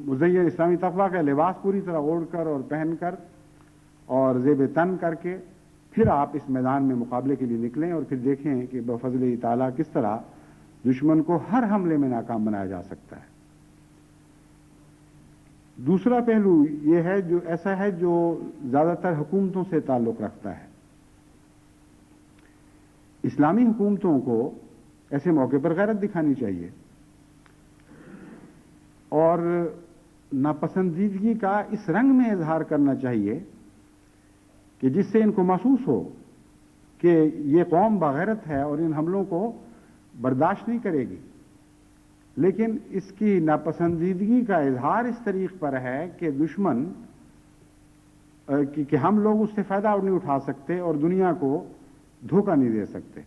مزین، اسلامی تقوی کا لباس پوری طرح اوڑھ کر اور پہن کر اور زیب تن کر کے پھر آپ اس میدان میں مقابلے کے لیے نکلیں، اور پھر دیکھیں کہ بفضل تعالیٰ کس طرح دشمن کو ہر حملے میں ناکام بنایا جا سکتا ہے۔ دوسرا پہلو یہ ہے، جو ایسا ہے جو زیادہ تر حکومتوں سے تعلق رکھتا ہے۔ اسلامی حکومتوں کو ایسے موقع پر غیرت دکھانی چاہیے، اور ناپسندیدگی کا اس رنگ میں اظہار کرنا چاہیے کہ جس سے ان کو محسوس ہو کہ یہ قوم باغیرت ہے اور ان حملوں کو برداشت نہیں کرے گی، لیکن اس کی ناپسندیدگی کا اظہار اس طریق پر ہے کہ دشمن کہ ہم لوگ اس سے فائدہ نہیں اٹھا سکتے اور دنیا کو دھوکہ نہیں دے سکتے۔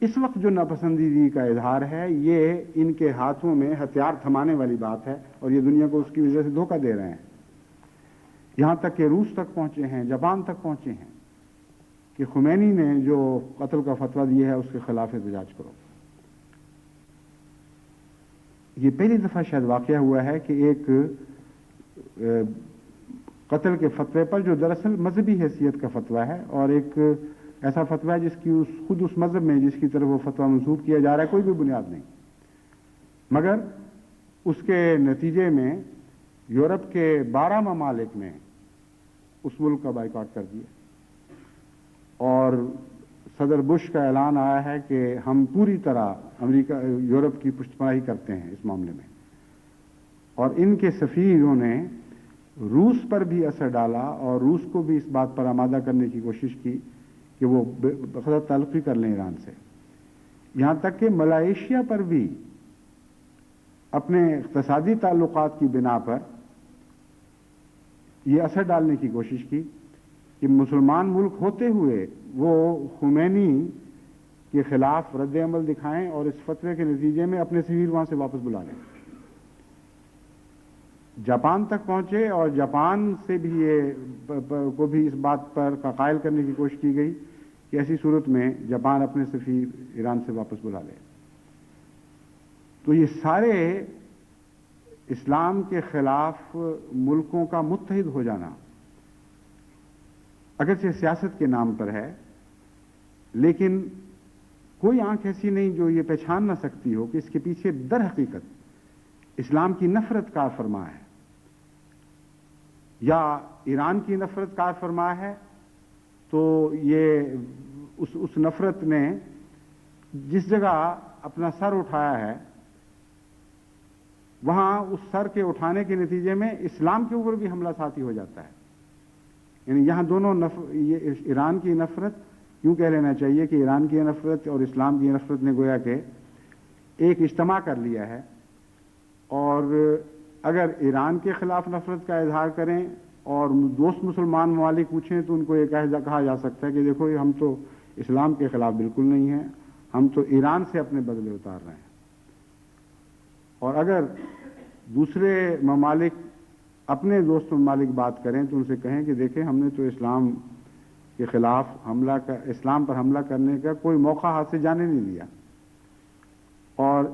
اس وقت جو ناپسندیدگی کا اظہار ہے، یہ ان کے ہاتھوں میں ہتھیار تھمانے والی بات ہے، اور یہ دنیا کو اس کی وجہ سے دھوکہ دے رہے ہیں، یہاں تک کہ روس تک پہنچے ہیں، جاپان تک پہنچے ہیں کہ خمینی نے جو قتل کا فتویٰ دیا ہے اس کے خلاف احتجاج کرو۔ یہ پہلی دفعہ شاید واقعہ ہوا ہے کہ ایک قتل کے فتوے پر، جو دراصل مذہبی حیثیت کا فتویٰ ہے، اور ایک ایسا فتویٰ جس کی خود اس مذہب میں جس کی طرف وہ فتویٰ منسوب کیا جا رہا ہے کوئی بھی بنیاد نہیں، مگر اس کے نتیجے میں یورپ کے 12 ممالک نے اس ملک کا بائیکاٹ کر دیا، اور صدر بش کا اعلان آیا ہے کہ ہم پوری طرح یورپ کی پشت پناہی کرتے ہیں اس معاملے میں، اور ان کے سفیروں نے روس پر بھی اثر ڈالا اور روس کو بھی اس بات پر آمادہ کرنے کی کوشش کی کہ کہ وہ بخدا تعلقی کر لیں ایران سے، یہاں تک کہ ملائیشیا پر بھی اپنے اقتصادی تعلقات کی بنا پر یہ اثر ڈالنے کی کوشش کی کہ مسلمان ملک ہوتے ہوئے وہ خمینی کے خلاف رد عمل دکھائیں اور اس فتوے کے نتیجے میں اپنے سفیر وہاں سے واپس بلا لیں۔ جاپان تک پہنچے اور جاپان سے بھی کو بھی اس بات پر قائل کرنے کی کوشش کی گئی کہ ایسی صورت میں جاپان اپنے سفیر ایران سے واپس بلا لے۔ تو یہ سارے اسلام کے خلاف ملکوں کا متحد ہو جانا اگرچہ سیاست کے نام پر ہے، لیکن کوئی آنکھ ایسی نہیں جو یہ پہچان نہ سکتی ہو کہ اس کے پیچھے در حقیقت اسلام کی نفرت کار فرما ہے، یا ایران کی نفرت کار فرما ہے۔ تو یہ اس نفرت نے جس جگہ اپنا سر اٹھایا ہے وہاں اس سر کے اٹھانے کے نتیجے میں اسلام کے اوپر بھی حملہ ساتھی ہو جاتا ہے۔ یعنی یہاں دونوں یہ ایران کی نفرت، یوں کہہ لینا چاہیے کہ ایران کی نفرت اور اسلام کی نفرت نے گویا کہ ایک اجتماع کر لیا ہے، اور اگر ایران کے خلاف نفرت کا اظہار کریں اور دوست مسلمان ممالک پوچھیں تو ان کو یہ کہا جا سکتا ہے کہ دیکھو ہم تو اسلام کے خلاف بالکل نہیں ہیں، ہم تو ایران سے اپنے بدلے اتار رہے ہیں۔ اور اگر دوسرے ممالک اپنے دوست ممالک بات کریں تو ان سے کہیں کہ دیکھیں ہم نے تو اسلام کے خلاف اسلام پر حملہ کرنے کا کوئی موقع ہاتھ سے جانے نہیں دیا۔ اور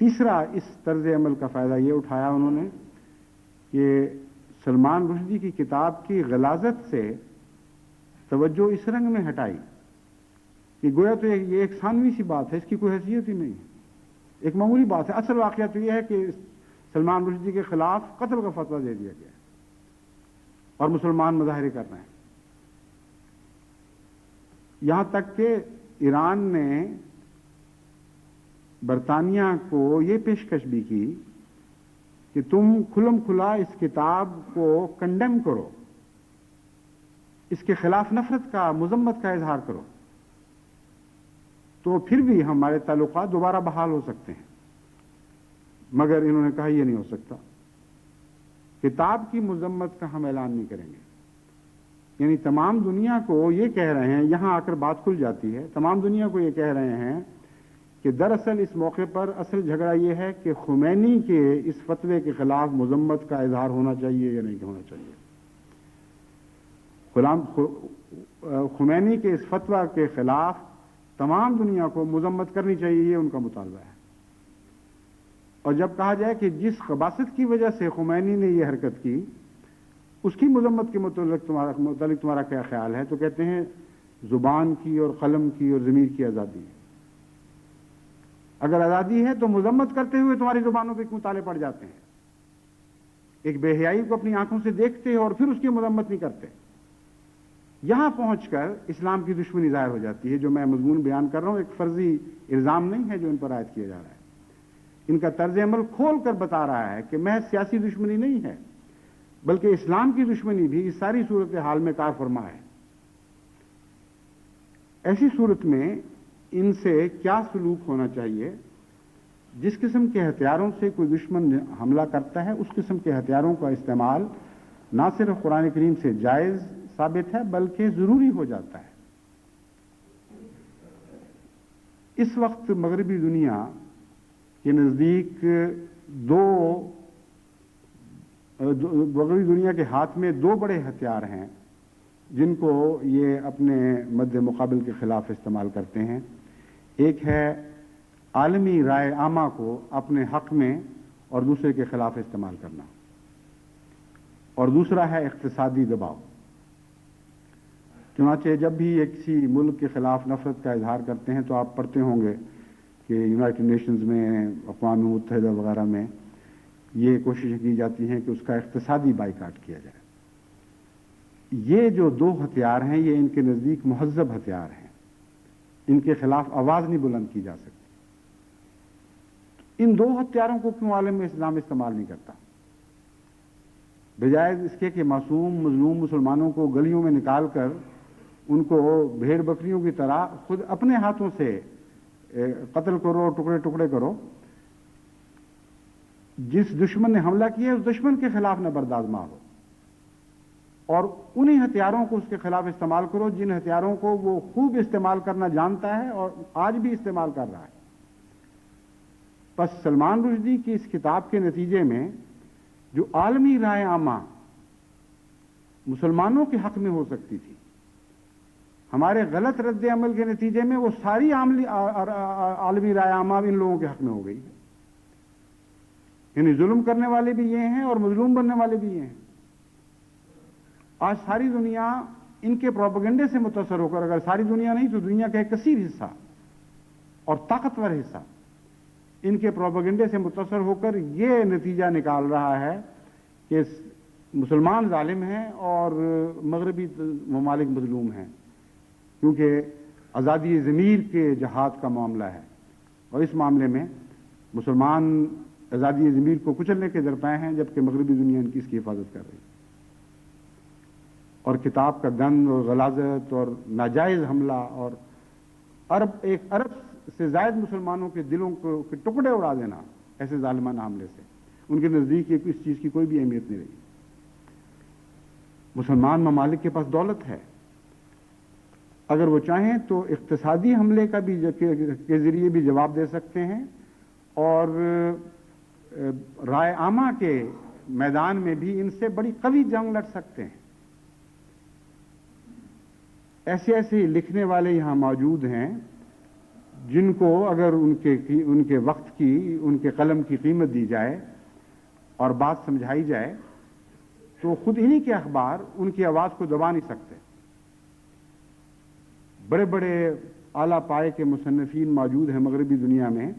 تیسرا اس طرز عمل کا فائدہ یہ اٹھایا انہوں نے کہ سلمان رشدی کی کتاب کی غلاظت سے توجہ اس رنگ میں ہٹائی کہ گویا تو یہ ایک ثانوی سی بات ہے، اس کی کوئی حیثیت ہی نہیں ہے، ایک معمولی بات ہے۔ اصل واقعہ تو یہ ہے کہ سلمان رشدی کے خلاف قتل کا فتویٰ دے دیا گیا اور مسلمان مظاہرے کر رہے ہیں۔ یہاں تک کہ ایران نے برطانیہ کو یہ پیشکش بھی کی کہ تم کھلم کھلا اس کتاب کو کنڈیم کرو، اس کے خلاف نفرت کا، مذمت کا اظہار کرو، تو پھر بھی ہمارے تعلقات دوبارہ بحال ہو سکتے ہیں۔ مگر انہوں نے کہا یہ نہیں ہو سکتا، کتاب کی مذمت کا ہم اعلان نہیں کریں گے۔ یعنی تمام دنیا کو یہ کہہ رہے ہیں، یہاں آ کر بات کھل جاتی ہے، تمام دنیا کو یہ کہہ رہے ہیں کہ دراصل اس موقع پر اصل جھگڑا یہ ہے کہ خمینی کے اس فتوے کے خلاف مذمت کا اظہار ہونا چاہیے یا نہیں ہونا چاہیے۔ خمینی کے اس فتویٰ کے خلاف تمام دنیا کو مذمت کرنی چاہیے، یہ ان کا مطالبہ ہے۔ اور جب کہا جائے کہ جس خباثت کی وجہ سے خمینی نے یہ حرکت کی اس کی مذمت کے متعلق تمہارا کیا خیال ہے، تو کہتے ہیں زبان کی اور قلم کی اور ضمیر کی آزادی ہے۔ اگر آزادی ہے تو مذمت کرتے ہوئے تمہاری زبانوں پہ کیوں تالے پڑ جاتے ہیں؟ ایک بے حیائی کو اپنی آنکھوں سے دیکھتے اور پھر اس کی مذمت نہیں کرتے۔ یہاں پہنچ کر اسلام کی دشمنی ظاہر ہو جاتی ہے۔ جو میں مضمون بیان کر رہا ہوں ایک فرضی الزام نہیں ہے جو ان پر عائد کیا جا رہا ہے، ان کا طرز عمل کھول کر بتا رہا ہے کہ محض سیاسی دشمنی نہیں ہے بلکہ اسلام کی دشمنی بھی اس ساری صورتحال میں کار فرما ہے۔ ایسی صورت میں ان سے کیا سلوک ہونا چاہیے؟ جس قسم کے ہتھیاروں سے کوئی دشمن حملہ کرتا ہے اس قسم کے ہتھیاروں کا استعمال نہ صرف قرآن کریم سے جائز ثابت ہے بلکہ ضروری ہو جاتا ہے۔ اس وقت مغربی دنیا کے نزدیک مغربی دنیا کے ہاتھ میں دو بڑے ہتھیار ہیں جن کو یہ اپنے مد مقابل کے خلاف استعمال کرتے ہیں۔ ایک ہے عالمی رائے عامہ کو اپنے حق میں اور دوسرے کے خلاف استعمال کرنا، اور دوسرا ہے اقتصادی دباؤ۔ چنانچہ جب بھی یہ کسی ملک کے خلاف نفرت کا اظہار کرتے ہیں تو آپ پڑھتے ہوں گے کہ یونائٹڈ نیشنز میں، اقوام متحدہ وغیرہ میں یہ کوششیں کی جاتی ہیں کہ اس کا اقتصادی بائیکاٹ کیا جائے۔ یہ جو دو ہتھیار ہیں یہ ان کے نزدیک مہذب ہتھیار ہیں، ان کے خلاف آواز نہیں بلند کی جا سکتی۔ ان دو ہتھیاروں کو کیوں عالم اسلام استعمال نہیں کرتا؟ بجائے اس کے کہ معصوم مظلوم مسلمانوں کو گلیوں میں نکال کر ان کو بھیڑ بکریوں کی طرح خود اپنے ہاتھوں سے قتل کرو، ٹکڑے ٹکڑے کرو. جس دشمن نے حملہ کیا اس دشمن کے خلاف نبرد آزما ہو اور انہی ہتھیاروں کو اس کے خلاف استعمال کرو جن ہتھیاروں کو وہ خوب استعمال کرنا جانتا ہے اور آج بھی استعمال کر رہا ہے. بس سلمان رشدی کی اس کتاب کے نتیجے میں جو عالمی رائے عامہ مسلمانوں کے حق میں ہو سکتی تھی، ہمارے غلط رد عمل کے نتیجے میں وہ ساری عالمی رائے عامہ ان لوگوں کے حق میں ہو گئی. یعنی ظلم کرنے والے بھی یہ ہیں اور مظلوم بننے والے بھی یہ ہیں. آج ساری دنیا ان کے پروپیگنڈے سے متاثر ہو کر، اگر ساری دنیا نہیں تو دنیا کا ایک کثیر حصہ اور طاقتور حصہ ان کے پروپیگنڈے سے متاثر ہو کر یہ نتیجہ نکال رہا ہے کہ مسلمان ظالم ہیں اور مغربی ممالک مظلوم ہیں، کیونکہ آزادی ضمیر کے جہاد کا معاملہ ہے اور اس معاملے میں مسلمان آزادی ضمیر کو کچلنے کے درپے ہیں، جبکہ مغربی دنیا ان کی اس کی حفاظت کر رہی ہے. اور کتاب کا گند اور غلاظت اور ناجائز حملہ اور ایک ارب سے زائد مسلمانوں کے دلوں کو ٹکڑے اڑا دینا ایسے ظالمانہ حملے سے ان کے نزدیک اس چیز کی کوئی بھی اہمیت نہیں رہی. مسلمان ممالک کے پاس دولت ہے، اگر وہ چاہیں تو اقتصادی حملے کا بھی کے ذریعے بھی جواب دے سکتے ہیں اور رائے عامہ کے میدان میں بھی ان سے بڑی قوی جنگ لڑ سکتے ہیں. ایسے ایسے لکھنے والے یہاں موجود ہیں جن کو اگر ان کے وقت کی، ان کے قلم کی قیمت دی جائے اور بات سمجھائی جائے تو خود انہی کے اخبار ان کی آواز کو دبا نہیں سکتے. بڑے بڑے اعلیٰ پائے کے مصنفین موجود ہیں مغربی دنیا میں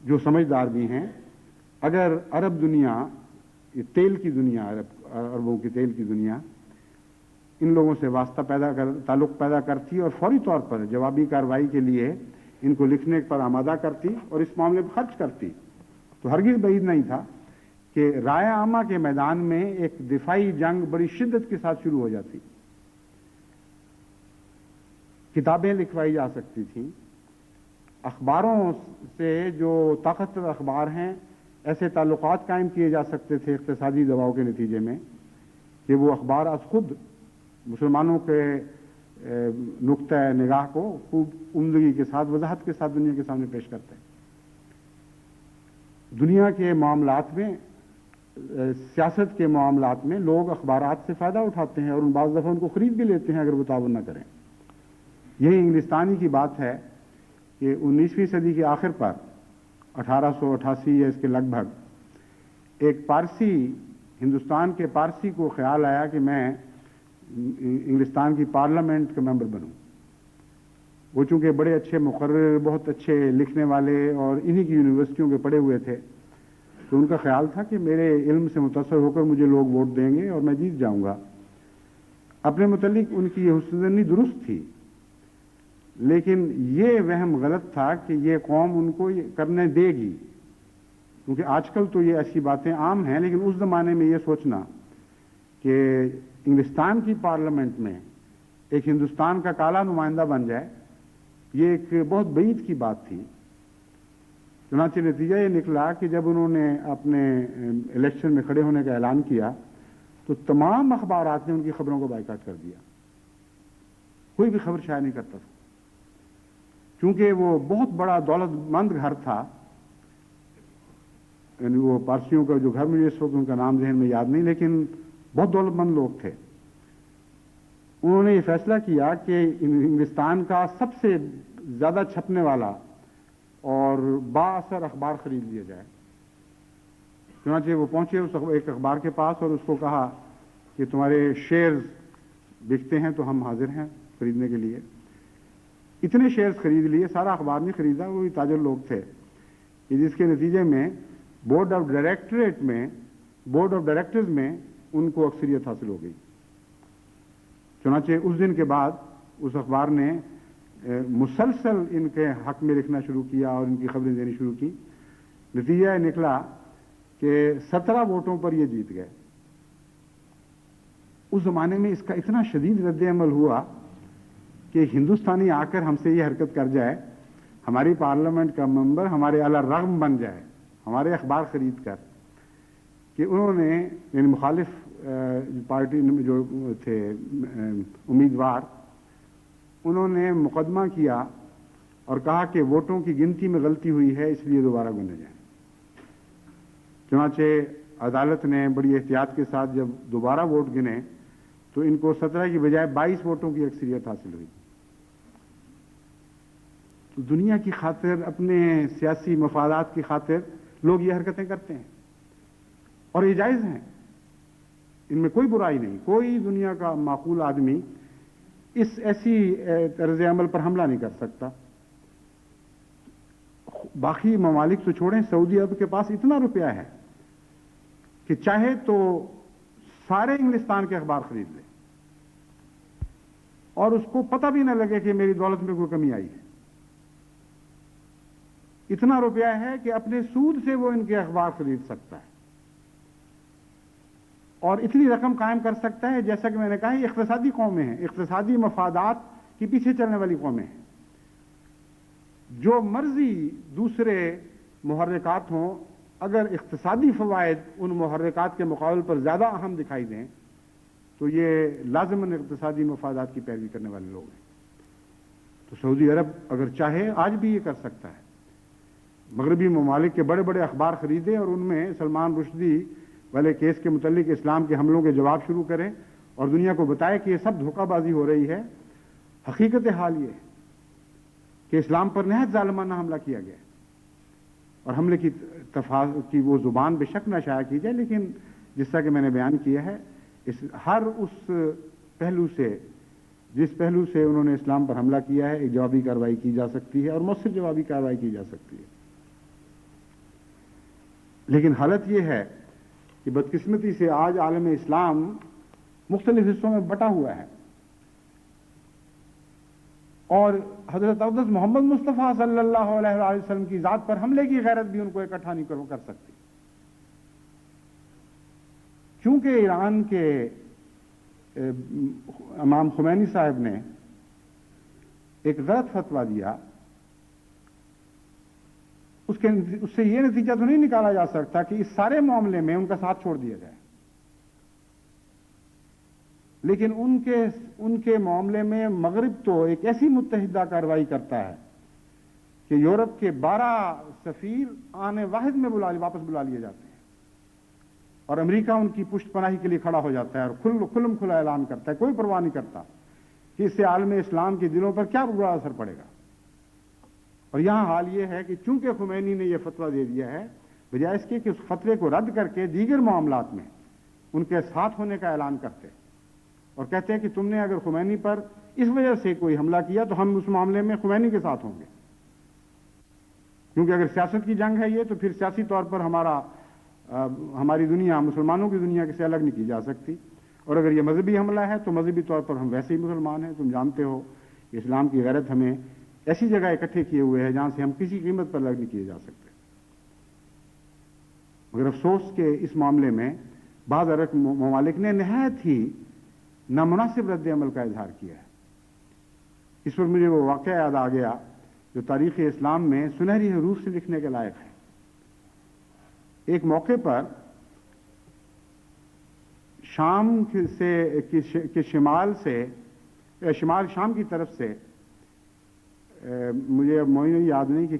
جو سمجھدار بھی ہیں. اگر عرب دنیا، یہ تیل کی دنیا، عربوں کی تیل کی دنیا ان لوگوں سے تعلق پیدا کرتی اور فوری طور پر جوابی کارروائی کے لیے ان کو لکھنے پر آمادہ کرتی اور اس معاملے پر خرچ کرتی تو ہرگز بعید نہیں تھا کہ رائے عامہ کے میدان میں ایک دفاعی جنگ بڑی شدت کے ساتھ شروع ہو جاتی. کتابیں لکھوائی جا سکتی تھیں، اخباروں سے جو طاقتور اخبار ہیں ایسے تعلقات قائم کیے جا سکتے تھے اقتصادی دباؤ کے نتیجے میں کہ وہ اخبار از خود مسلمانوں کے نقطہ نگاہ کو خوب عمدگی کے ساتھ، وضاحت کے ساتھ دنیا کے سامنے پیش کرتے ہیں. دنیا کے معاملات میں، سیاست کے معاملات میں لوگ اخبارات سے فائدہ اٹھاتے ہیں اور بعض دفعہ ان کو خرید بھی لیتے ہیں اگر وہ تعاون نہ کریں. یہی انگلستانی کی بات ہے کہ 19ویں صدی کے آخر پر 1888 یا اس کے لگ بھگ ایک پارسی، ہندوستان کے پارسی کو خیال آیا کہ میں انگلستان کی پارلیمنٹ کا ممبر بنوں. وہ چونکہ بڑے اچھے مقرر، بہت اچھے لکھنے والے اور انہی کی یونیورسٹیوں کے پڑھے ہوئے تھے تو ان کا خیال تھا کہ میرے علم سے متاثر ہو کر مجھے لوگ ووٹ دیں گے اور میں جیت جاؤں گا. اپنے متعلق ان کی یہ حسن ظنی درست تھی، لیکن یہ وہم غلط تھا کہ یہ قوم ان کو کرنے دے گی، کیونکہ آج کل تو یہ ایسی باتیں عام ہیں، لیکن اس زمانے میں یہ سوچنا کہ انگلستان کی پارلیمنٹ میں ایک ہندوستان کا کالا نمائندہ بن جائے یہ ایک بہت بعید کی بات تھی. چنانچہ نتیجہ یہ نکلا کہ جب انہوں نے اپنے الیکشن میں کھڑے ہونے کا اعلان کیا تو تمام اخبارات نے ان کی خبروں کو بائیکاٹ کر دیا. کوئی بھی خبر شائع نہیں کرتا تھا کیونکہ وہ بہت بڑا دولت مند گھر تھا. یعنی وہ پارسیوں کا جو گھر، مجھے اس وقت ان کا نام ذہن میں یاد نہیں، لیکن بہت دولت مند لوگ تھے. انہوں نے یہ فیصلہ کیا کہ انگلستان کا سب سے زیادہ چھپنے والا اور با اثر اخبار خرید لیا جائے. چنانچہ وہ پہنچے اس ایک اخبار کے پاس اور اس کو کہا کہ تمہارے شیئرز بکتے ہیں تو ہم حاضر ہیں خریدنے کے لیے. اتنے شیئرز خرید لیے، سارا اخبار نہیں خریدا، وہی تاجر لوگ تھے، کہ جس کے نتیجے میں بورڈ آف ڈائریکٹرز میں ان کو اکثریت حاصل ہو گئی. چنانچہ اس دن کے بعد اس اخبار نے مسلسل ان کے حق میں لکھنا شروع کیا اور ان کی خبریں دینی شروع کی. نتیجہ یہ نکلا کہ 17 ووٹوں پر یہ جیت گئے. اس زمانے میں اس کا اتنا شدید رد عمل ہوا کہ ہندوستانی آ کر ہم سے یہ حرکت کر جائے، ہماری پارلیمنٹ کا ممبر ہمارے علی الرغم بن جائے، ہمارے اخبار خرید کر، کہ انہوں نے یعنی مخالف پارٹی جو تھے امیدوار، انہوں نے مقدمہ کیا اور کہا کہ ووٹوں کی گنتی میں غلطی ہوئی ہے، اس لیے دوبارہ گنے جائیں۔ چنانچہ عدالت نے بڑی احتیاط کے ساتھ جب دوبارہ ووٹ گنے تو ان کو 17 کی بجائے 22 ووٹوں کی اکثریت حاصل ہوئی۔ تو دنیا کی خاطر، اپنے سیاسی مفادات کی خاطر لوگ یہ حرکتیں کرتے ہیں، اور یہ جائز ہیں، ان میں کوئی برائی نہیں۔ کوئی دنیا کا معقول آدمی اس ایسی طرز عمل پر حملہ نہیں کر سکتا۔ باقی ممالک تو چھوڑیں، سعودی عرب کے پاس اتنا روپیہ ہے کہ چاہے تو سارے انگلستان کے اخبار خرید لے اور اس کو پتہ بھی نہ لگے کہ میری دولت میں کوئی کمی آئی ہے۔ اتنا روپیہ ہے کہ اپنے سود سے وہ ان کے اخبار خرید سکتا ہے اور اتنی رقم قائم کر سکتا ہے۔ جیسا کہ میں نے کہا، یہ اقتصادی قومیں ہیں، اقتصادی مفادات کی پیچھے چلنے والی قومیں ہیں۔ جو مرضی دوسرے محرکات ہوں، اگر اقتصادی فوائد ان محرکات کے مقابل پر زیادہ اہم دکھائی دیں تو یہ لازماً اقتصادی مفادات کی پیروی کرنے والے لوگ ہیں۔ تو سعودی عرب اگر چاہے آج بھی یہ کر سکتا ہے، مغربی ممالک کے بڑے بڑے اخبار خریدے اور ان میں سلمان رشدی والے کیس کے متعلق اسلام کے حملوں کے جواب شروع کریں اور دنیا کو بتائے کہ یہ سب دھوکہ بازی ہو رہی ہے۔ حقیقت حال یہ ہے کہ اسلام پر نہایت ظالمانہ حملہ کیا گیا اور حملے کی وہ زبان بے شک نہ شائع کی جائے، لیکن جس طرح کہ میں نے بیان کیا ہے، ہر اس پہلو سے، جس پہلو سے انہوں نے اسلام پر حملہ کیا ہے، ایک جوابی کارروائی کی جا سکتی ہے اور مؤثر جوابی کارروائی کی جا سکتی ہے۔ لیکن حالت یہ ہے کہ بدقسمتی سے آج عالم اسلام مختلف حصوں میں بٹا ہوا ہے، اور حضرت اقدس محمد مصطفیٰ صلی اللہ علیہ وآلہ وسلم کی ذات پر حملے کی غیرت بھی ان کو اکٹھا نہیں کر سکتی، چونکہ ایران کے امام خمینی صاحب نے ایک غلط فتویٰ دیا، اس سے یہ نتیجہ تو نہیں نکالا جا سکتا کہ اس سارے معاملے میں ان کا ساتھ چھوڑ دیا جائے، لیکن ان کے معاملے میں مغرب تو ایک ایسی متحدہ کارروائی کرتا ہے کہ یورپ کے 12 سفیر آنے واحد میں واپس بلا لیے جاتے ہیں، اور امریکہ ان کی پشت پناہی کے لیے کھڑا ہو جاتا ہے اور کھلم کھلا اعلان کرتا ہے، کوئی پرواہ نہیں کرتا کہ اس سے عالم اسلام کے دلوں پر کیا برا اثر پڑے گا۔ اور یہاں حال یہ ہے کہ چونکہ خمینی نے یہ فتویٰ دے دیا ہے، بجائے اس کے کہ اس فتوے کو رد کر کے دیگر معاملات میں ان کے ساتھ ہونے کا اعلان کرتے اور کہتے ہیں کہ تم نے اگر خمینی پر اس وجہ سے کوئی حملہ کیا تو ہم اس معاملے میں خمینی کے ساتھ ہوں گے، کیونکہ اگر سیاست کی جنگ ہے یہ، تو پھر سیاسی طور پر ہماری دنیا، مسلمانوں کی دنیا سے الگ نہیں کی جا سکتی، اور اگر یہ مذہبی حملہ ہے تو مذہبی طور پر ہم ویسے ہی مسلمان ہیں۔ تم جانتے ہو کہ اسلام کی غیرت ہمیں ایسی جگہ اکٹھے کیے ہوئے ہے جہاں سے ہم کسی قیمت پر الگ نہیں کیے جا سکتے۔ مگر افسوس کہ اس معاملے میں بعض عرب ممالک نے نہایت ہی نامناسب رد عمل کا اظہار کیا ہے۔ اس پر مجھے وہ واقعہ یاد آ گیا جو تاریخ اسلام میں سنہری حروف سے لکھنے کے لائق ہے۔ ایک موقع پر شام کے شمال شام کی طرف سے، مجھے اب معینہ یاد نہیں کہ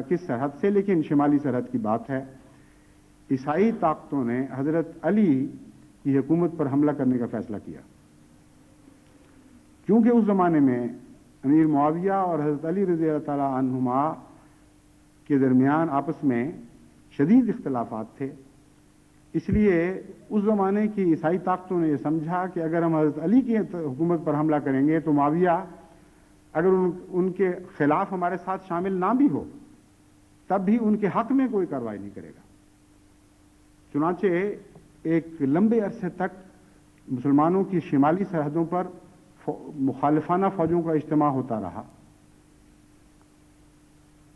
کس سرحد سے، لیکن شمالی سرحد کی بات ہے، عیسائی طاقتوں نے حضرت علی کی حکومت پر حملہ کرنے کا فیصلہ کیا۔ کیونکہ اس زمانے میں امیر معاویہ اور حضرت علی رضی اللہ تعالی عنہما کے درمیان آپس میں شدید اختلافات تھے، اس لیے اس زمانے کی عیسائی طاقتوں نے یہ سمجھا کہ اگر ہم حضرت علی کی حکومت پر حملہ کریں گے تو معاویہ اگر ان کے خلاف ہمارے ساتھ شامل نہ بھی ہو تب بھی ان کے حق میں کوئی کارروائی نہیں کرے گا۔ چنانچہ ایک لمبے عرصے تک مسلمانوں کی شمالی سرحدوں پر مخالفانہ فوجوں کا اجتماع ہوتا رہا۔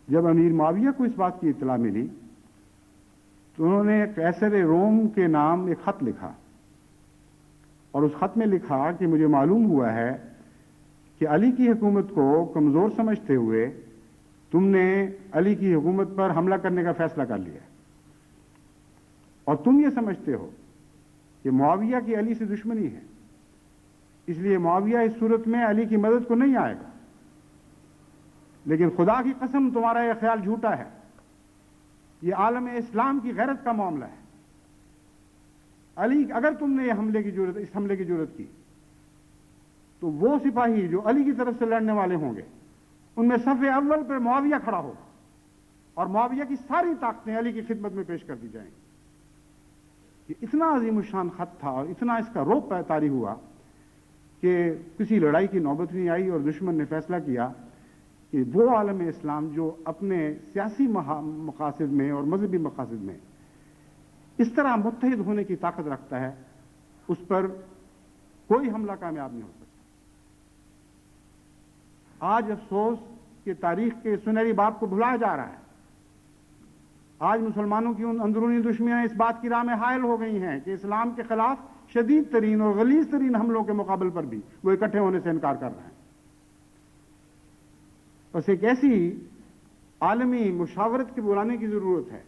جب امیر معاویہ کو اس بات کی اطلاع ملی تو انہوں نے قیصر روم کے نام ایک خط لکھا، اور اس خط میں لکھا کہ مجھے معلوم ہوا ہے کہ علی کی حکومت کو کمزور سمجھتے ہوئے تم نے علی کی حکومت پر حملہ کرنے کا فیصلہ کر لیا، اور تم یہ سمجھتے ہو کہ معاویہ کی علی سے دشمنی ہے، اس لیے معاویہ اس صورت میں علی کی مدد کو نہیں آئے گا۔ لیکن خدا کی قسم تمہارا یہ خیال جھوٹا ہے، یہ عالم اسلام کی غیرت کا معاملہ ہے۔ علی اگر تم نے اس حملے کی جرت کی تو وہ سپاہی جو علی کی طرف سے لڑنے والے ہوں گے ان میں صف اول پر معاویہ کھڑا ہوگا، اور معاویہ کی ساری طاقتیں علی کی خدمت میں پیش کر دی جائیں گی۔ یہ اتنا عظیم الشان خط تھا اور اتنا اس کا روپ طاری ہوا کہ کسی لڑائی کی نوبت نہیں آئی، اور دشمن نے فیصلہ کیا کہ وہ عالم اسلام جو اپنے سیاسی مقاصد میں اور مذہبی مقاصد میں اس طرح متحد ہونے کی طاقت رکھتا ہے، اس پر کوئی حملہ کامیاب نہیں ہو سکتا۔ آج افسوس کہ تاریخ کے سنہری باب کو بھلایا جا رہا ہے۔ آج مسلمانوں کی ان اندرونی دشمنیاں اس بات کی راہ میں حائل ہو گئی ہیں کہ اسلام کے خلاف شدید ترین اور غلیظ ترین حملوں کے مقابل پر بھی وہ اکٹھے ہونے سے انکار کر رہے ہیں۔ بس ایک ایسی عالمی مشاورت کی بلانے کی ضرورت ہے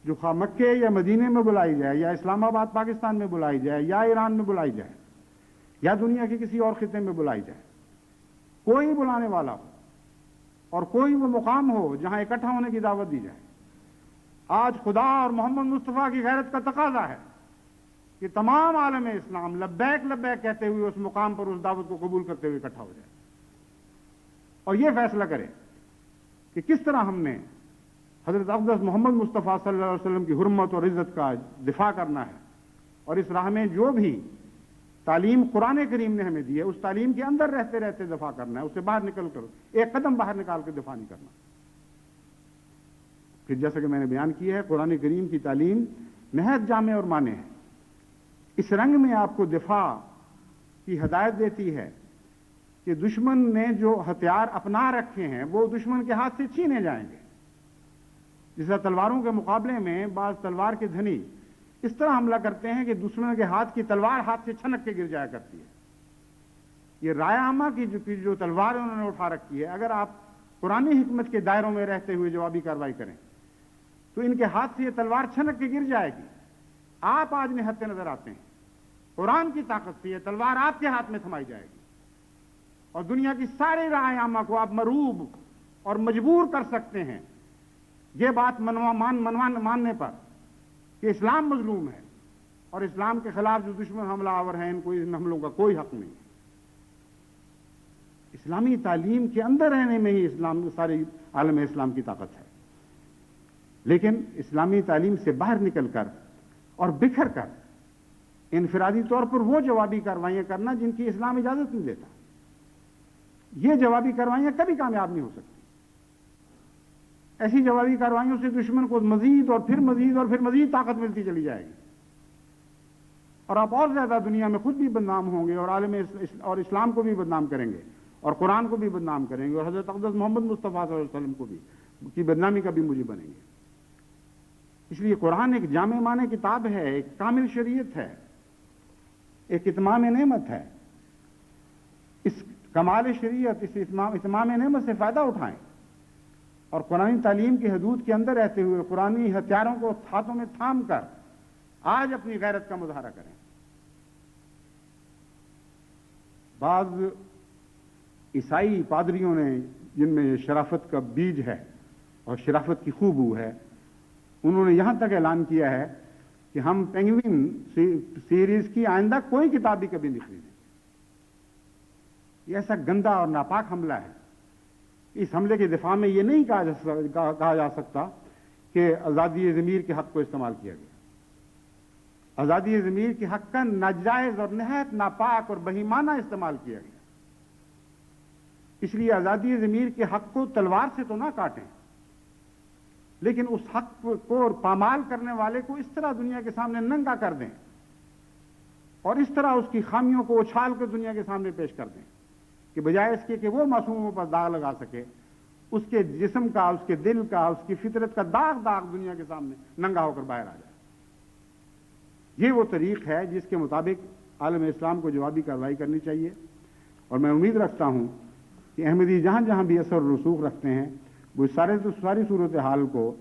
جو خواہ مکے یا مدینے میں بلائی جائے، یا اسلام آباد پاکستان میں بلائی جائے، یا ایران میں بلائی جائے، یا دنیا کے کسی اور خطے میں بلائی جائے۔ کوئی بلانے والا ہو اور کوئی وہ مقام ہو جہاں اکٹھا ہونے کی دعوت دی جائے۔ آج خدا اور محمد مصطفیٰ کی غیرت کا تقاضا ہے کہ تمام عالم اسلام لبیک لبیک کہتے ہوئے اس مقام پر اس دعوت کو قبول کرتے ہوئے اکٹھا ہو جائے، اور یہ فیصلہ کرے کہ کس طرح ہم نے حضرت اقدس محمد مصطفیٰ صلی اللہ علیہ وسلم کی حرمت اور عزت کا دفاع کرنا ہے، اور اس راہ میں جو بھی تعلیم قرآن کریم نے ہمیں دی ہے اس تعلیم کے اندر رہتے رہتے دفاع کرنا ہے، اس سے باہر نکل کر ایک قدم باہر نکال کے دفاع نہیں کرنا۔ پھر جیسا کہ میں نے بیان کیا ہے، قرآن کریم کی تعلیم نہایت جامع اور مانع ہے۔ اس رنگ میں آپ کو دفاع کی ہدایت دیتی ہے کہ دشمن نے جو ہتھیار اپنا رکھے ہیں وہ دشمن کے ہاتھ سے چھینے جائیں گے۔ جس طرح تلواروں کے مقابلے میں بعض تلوار کے دھنی اس طرح حملہ کرتے ہیں کہ دشمن کے ہاتھ کی تلوار ہاتھ سے چھنک کے گر جایا کرتی ہے۔ یہ رائے عامہ کی جو تلوار انہوں نے اٹھا رکھی ہے، اگر آپ قرآنی حکمت کے دائروں میں رہتے ہوئے جوابی کارروائی کریں تو ان کے ہاتھ سے یہ تلوار چھنک کے گر جائے گی۔ آپ آج نہتے نظر آتے ہیں، قرآن کی طاقت سے یہ تلوار آپ کے ہاتھ میں تھمائی جائے گی، اور دنیا کی ساری رائے عامہ کو آپ مروب اور مجبور کر سکتے ہیں یہ بات ماننے پر کہ اسلام مظلوم ہے، اور اسلام کے خلاف جو دشمن حملہ آور ہیں ان کو ان حملوں کا کوئی حق نہیں ہے۔ اسلامی تعلیم کے اندر رہنے میں ہی اسلام سارے عالم اسلام کی طاقت ہے، لیکن اسلامی تعلیم سے باہر نکل کر اور بکھر کر انفرادی طور پر وہ جوابی کارروائیاں کرنا جن کی اسلام اجازت نہیں دیتا، یہ جوابی کارروائیاں کبھی کامیاب نہیں ہو سکتی۔ ایسی جوابی کارروائیوں سے دشمن کو مزید اور پھر مزید اور پھر مزید طاقت ملتی چلی جائے گی، اور آپ اور زیادہ دنیا میں خود بھی بدنام ہوں گے، اور عالم اور اسلام کو بھی بدنام کریں گے، اور قرآن کو بھی بدنام کریں گے، اور حضرت اقدس محمد مصطفیٰ صلی اللہ علیہ وسلم کو بھی کی بدنامی کا بھی موجب بنیں گے۔ اس لیے قرآن ایک جامع معنی کتاب ہے، ایک کامل شریعت ہے، ایک اتمام نعمت ہے۔ اس کمال شریعت، اس اتمام نعمت سے فائدہ اٹھائیں، اور قرآن تعلیم کی حدود کے اندر رہتے ہوئے قرآنی ہتھیاروں کو ہاتھوں میں تھام کر آج اپنی غیرت کا مظاہرہ کریں۔ بعض عیسائی پادریوں نے، جن میں شرافت کا بیج ہے اور شرافت کی خوب بو ہے، انہوں نے یہاں تک اعلان کیا ہے کہ ہم پینگوئن سیریز کی آئندہ کوئی کتاب بھی کبھی نہیں خریدیں۔ یہ ایسا گندا اور ناپاک حملہ ہے۔ اس حملے کے دفاع میں یہ نہیں کہا جا سکتا کہ آزادی ضمیر کے حق کو استعمال کیا گیا۔ آزادی ضمیر کے حق کا ناجائز اور نہایت ناپاک اور بہیمانہ استعمال کیا گیا۔ اس لیے آزادی ضمیر کے حق کو تلوار سے تو نہ کاٹیں، لیکن اس حق کو پامال کرنے والے کو اس طرح دنیا کے سامنے ننگا کر دیں، اور اس طرح اس کی خامیوں کو اچھال کر دنیا کے سامنے پیش کر دیں کہ بجائے اس کے کہ وہ معصوموں پر داغ لگا سکے، اس کے جسم کا، اس کے دل کا، اس کی فطرت کا داغ دنیا کے سامنے ننگا ہو کر باہر آ جائے۔ یہ وہ طریق ہے جس کے مطابق عالم اسلام کو جوابی کارروائی کرنی چاہیے، اور میں امید رکھتا ہوں کہ احمدی جہاں جہاں بھی اثر و رسوخ رکھتے ہیں وہ ساری صورتحال کو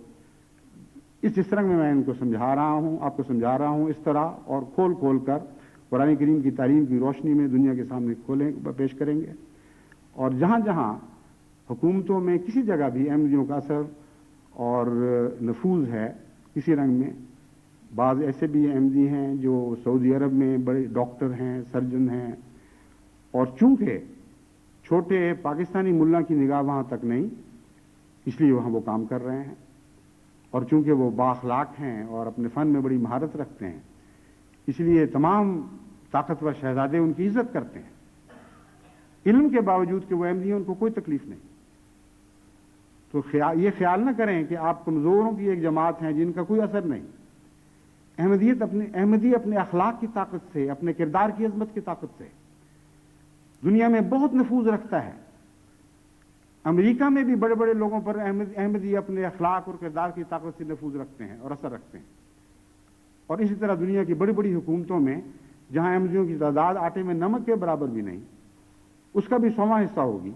اس رنگ میں ان کو سمجھا رہا ہوں، آپ کو سمجھا رہا ہوں اس طرح، اور کھول کھول کر قرآن کریم کی تعلیم کی روشنی میں دنیا کے سامنے پیش کریں گے۔ اور جہاں جہاں حکومتوں میں کسی جگہ بھی احمدیوں کا اثر اور نفوذ ہے کسی رنگ میں، بعض ایسے بھی احمدی ہیں جو سعودی عرب میں بڑے ڈاکٹر ہیں، سرجن ہیں، اور چونکہ چھوٹے پاکستانی ملا کی نگاہ وہاں تک نہیں، اس لیے وہاں وہ کام کر رہے ہیں، اور چونکہ وہ بااخلاق ہیں اور اپنے فن میں بڑی مہارت رکھتے ہیں، اس لیے تمام طاقتور شہزادے ان کی عزت کرتے ہیں، علم کے باوجود کہ وہ احمدی ہیں ان کو کوئی تکلیف نہیں۔ تو یہ خیال نہ کریں کہ آپ کمزوروں کی ایک جماعت ہیں جن کا کوئی اثر نہیں۔ احمدی اپنے اخلاق کی طاقت سے، اپنے کردار کی عظمت کی طاقت سے دنیا میں بہت نفوذ رکھتا ہے۔ امریکہ میں بھی بڑے بڑے لوگوں پر احمدی اپنے اخلاق اور کردار کی طاقت سے نفوذ رکھتے ہیں اور اثر رکھتے ہیں، اور اسی طرح دنیا کی بڑی بڑی حکومتوں میں جہاں احمدیوں کی تعداد آٹے میں نمک کے برابر بھی نہیں، اس کا بھی 100واں حصہ ہوگی،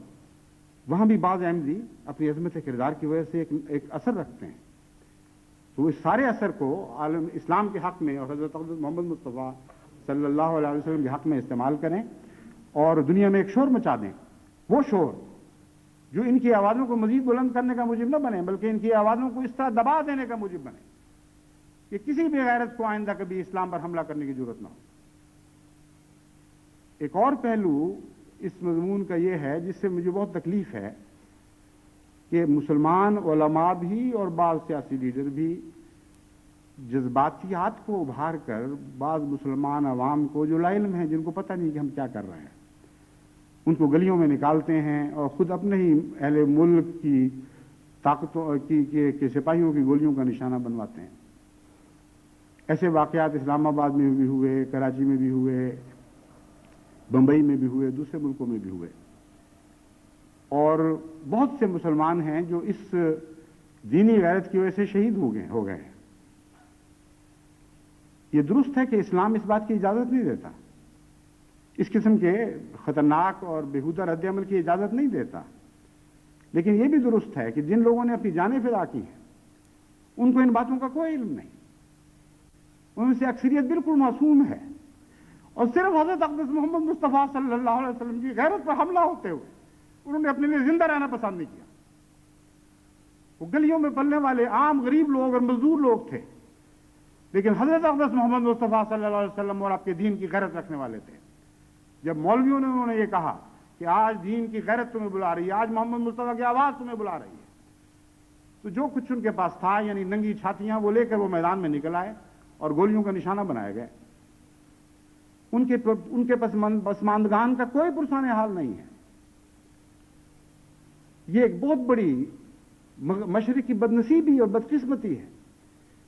وہاں بھی بعض احمدی اپنی عظمت کردار کی وجہ سے ایک اثر رکھتے ہیں۔ تو اس سارے اثر کو عالم اسلام کے حق میں اور حضرت محمد مصطفیٰ صلی اللہ علیہ وسلم کے حق میں استعمال کریں، اور دنیا میں ایک شور مچا دیں، وہ شور جو ان کی آوازوں کو مزید بلند کرنے کا موجب نہ بنے، بلکہ ان کی آوازوں کو اس طرح دبا دینے کا موجب بنے کہ کسی بھی غیرت کو آئندہ کبھی اسلام پر حملہ کرنے کی ضرورت نہ ہو۔ ایک اور پہلو اس مضمون کا یہ ہے جس سے مجھے بہت تکلیف ہے کہ مسلمان علماء بھی اور بعض سیاسی لیڈر بھی جذباتیات کو ابھار کر بعض مسلمان عوام کو جو لا علم ہیں، جن کو پتہ نہیں کہ ہم کیا کر رہے ہیں، ان کو گلیوں میں نکالتے ہیں اور خود اپنے ہی اہل ملک کی طاقتوں کے سپاہیوں کی گولیوں کا نشانہ بنواتے ہیں۔ ایسے واقعات اسلام آباد میں بھی ہوئے، کراچی میں بھی ہوئے، بمبئی میں بھی ہوئے، دوسرے ملکوں میں بھی ہوئے، اور بہت سے مسلمان ہیں جو اس دینی غیرت کی وجہ سے شہید ہو گئے ہیں۔ یہ درست ہے کہ اسلام اس بات کی اجازت نہیں دیتا، اس قسم کے خطرناک اور بیہودہ رد عمل کی اجازت نہیں دیتا، لیکن یہ بھی درست ہے کہ جن لوگوں نے اپنی جانیں فدا کی ہیں ان کو ان باتوں کا کوئی علم نہیں، ان میں سے اکثریت بالکل معصوم ہے، اور صرف حضرت اقدس محمد مصطفیٰ صلی اللہ علیہ وسلم کی غیرت پر حملہ ہوتے ہوئے انہوں نے اپنے لیے زندہ رہنا پسند نہیں کیا۔ وہ گلیوں میں پلنے والے عام غریب لوگ اور مزدور لوگ تھے، لیکن حضرت اقدس محمد مصطفیٰ صلی اللہ علیہ وسلم اور آپ کے دین کی غیرت رکھنے والے تھے۔ جب مولویوں نے انہوں نے یہ کہا کہ آج دین کی غیرت تمہیں بلا رہی ہے، آج محمد مصطفیٰ کی آواز تمہیں بلا رہی ہے، تو جو کچھ ان کے پاس تھا یعنی ننگی چھاتیاں وہ لے کر وہ میدان میں نکل آئے اور گولیوں کا نشانہ بنائے گئے۔ ان کے پسماندگان کا کوئی پرسان حال نہیں ہے۔ یہ ایک بہت بڑی مشرق کی بدنصیبی اور بدقسمتی ہے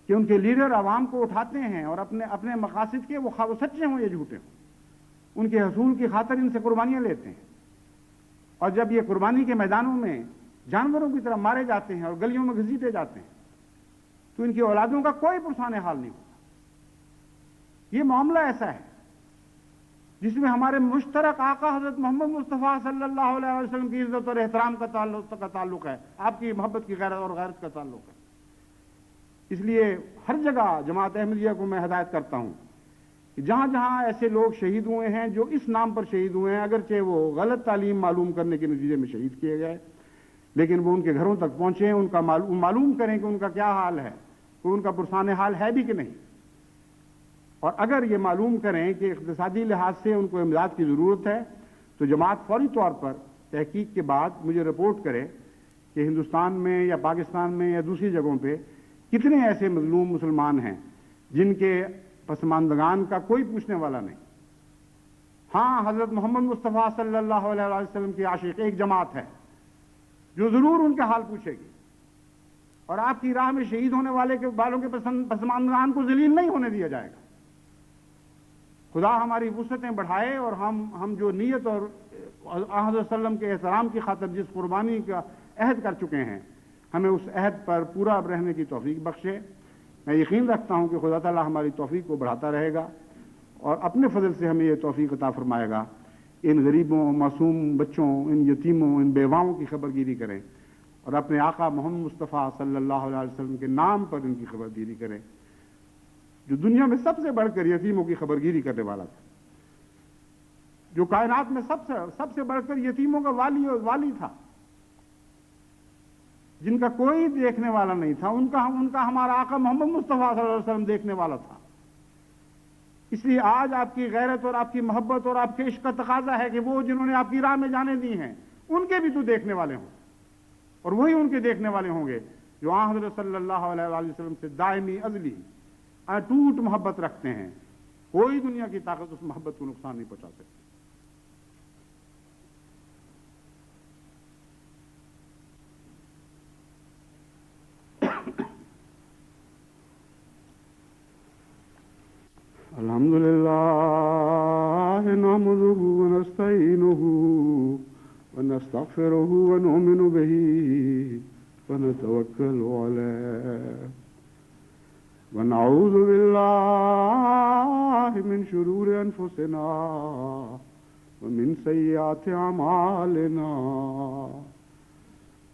کہ ان کے لیڈر عوام کو اٹھاتے ہیں اور اپنے مقاصد کے وہ سچے ہوں یا جھوٹے ہوں، ان کے حصول کی خاطر ان سے قربانیاں لیتے ہیں، اور جب یہ قربانی کے میدانوں میں جانوروں کی طرح مارے جاتے ہیں اور گلیوں میں گھسیٹے جاتے ہیں تو ان کی اولادوں کا کوئی پرسان حال نہیں ہوتا۔ یہ معاملہ ایسا ہے جس میں ہمارے مشترک آقا حضرت محمد مصطفیٰ صلی اللہ علیہ وسلم کی عزت اور احترام کا تعلق ہے، آپ کی محبت کی غیرت اور غیرت کا تعلق ہے۔ اس لیے ہر جگہ جماعت احمدیہ کو میں ہدایت کرتا ہوں کہ جہاں جہاں ایسے لوگ شہید ہوئے ہیں جو اس نام پر شہید ہوئے ہیں، اگرچہ وہ غلط تعلیم معلوم کرنے کے نتیجے میں شہید کیے گئے، لیکن وہ ان کے گھروں تک پہنچیں، ان کا معلوم کریں کہ ان کا کیا حال ہے، کوئی ان کا پرسان حال ہے بھی کہ نہیں، اور اگر یہ معلوم کریں کہ اقتصادی لحاظ سے ان کو امداد کی ضرورت ہے تو جماعت فوری طور پر تحقیق کے بعد مجھے رپورٹ کرے کہ ہندوستان میں یا پاکستان میں یا دوسری جگہوں پہ کتنے ایسے مظلوم مسلمان ہیں جن کے پسماندگان کا کوئی پوچھنے والا نہیں۔ ہاں، حضرت محمد مصطفیٰ صلی اللہ علیہ وسلم کی عاشق ایک جماعت ہے جو ضرور ان کا حال پوچھے گی، اور آپ کی راہ میں شہید ہونے والوں کے پسماندگان کو ذلیل نہیں ہونے دیا جائے گا۔ خدا ہماری وسعتیں بڑھائے اور ہم جو نیت اور حضرت صلی اللہ علیہ وسلم کے احترام کی خاطر جس قربانی کا عہد کر چکے ہیں، ہمیں اس عہد پر پورا رہنے کی توفیق بخشے۔ میں یقین رکھتا ہوں کہ خدا تعالیٰ ہماری توفیق کو بڑھاتا رہے گا اور اپنے فضل سے ہمیں یہ توفیق عطا فرمائے گا ان غریبوں، معصوم بچوں، ان یتیموں، ان بیواؤں کی خبرگیری کریں اور اپنے آقا محمد مصطفیٰ صلی اللہ علیہ وسلم کے نام پر ان کی خبرگیری کریں، جو دنیا میں سب سے بڑھ کر یتیموں کی خبرگیری کرنے والا تھا، جو کائنات میں سب سے بڑھ کر یتیموں کا والی تھا، جن کا کوئی دیکھنے والا نہیں تھا، ان کا ہمارا آقا محمد مصطفیٰ صلی اللہ علیہ وسلم دیکھنے والا تھا۔ اس لیے آج آپ کی غیرت اور آپ کی محبت اور آپ کے عشق کا تقاضا ہے کہ وہ جنہوں نے آپ کی راہ میں جانیں دی ہیں ان کے بھی تو دیکھنے والے ہوں، اور وہی ان کے دیکھنے والے ہوں گے جو حضرت صلی اللہ علیہ وسلم سے دائمی ازلی اٹوٹ محبت رکھتے ہیں۔ کوئی دنیا کی طاقت اس محبت کو نقصان نہیں پہنچا سکتی۔ الحمد لله نحمده ونستعينه ونستغفره ونؤمن به ونتوكل عليه ونعوذ بالله من شرور أنفسنا ومن سيئات أعمالنا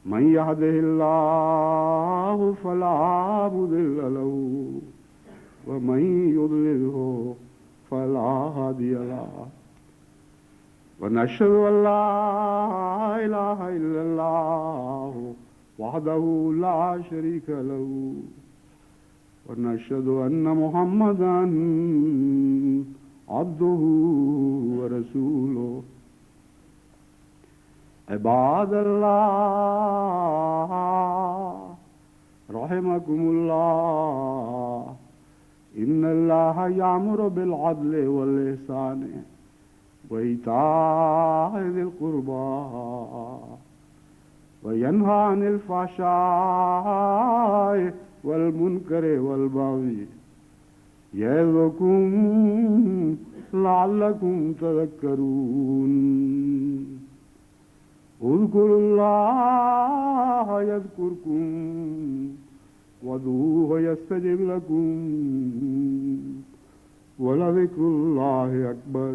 من يهده الله فلا مضل له ومن يضلله فلا هادي له ونشهد أن لا إله إلا الله وحده لا شريك له ونشهد أن محمدا عبده ورسوله عباد الله رحمكم الله إن الله يأمر بالعدل والإحسان وإيتاء ذي القربى وينهى عن الفحشاء والمنكر والبغي يعظكم لعلكم تذكرون اذكروا الله يذكركم وادعوه يستجب لكم ولذكر الله أكبر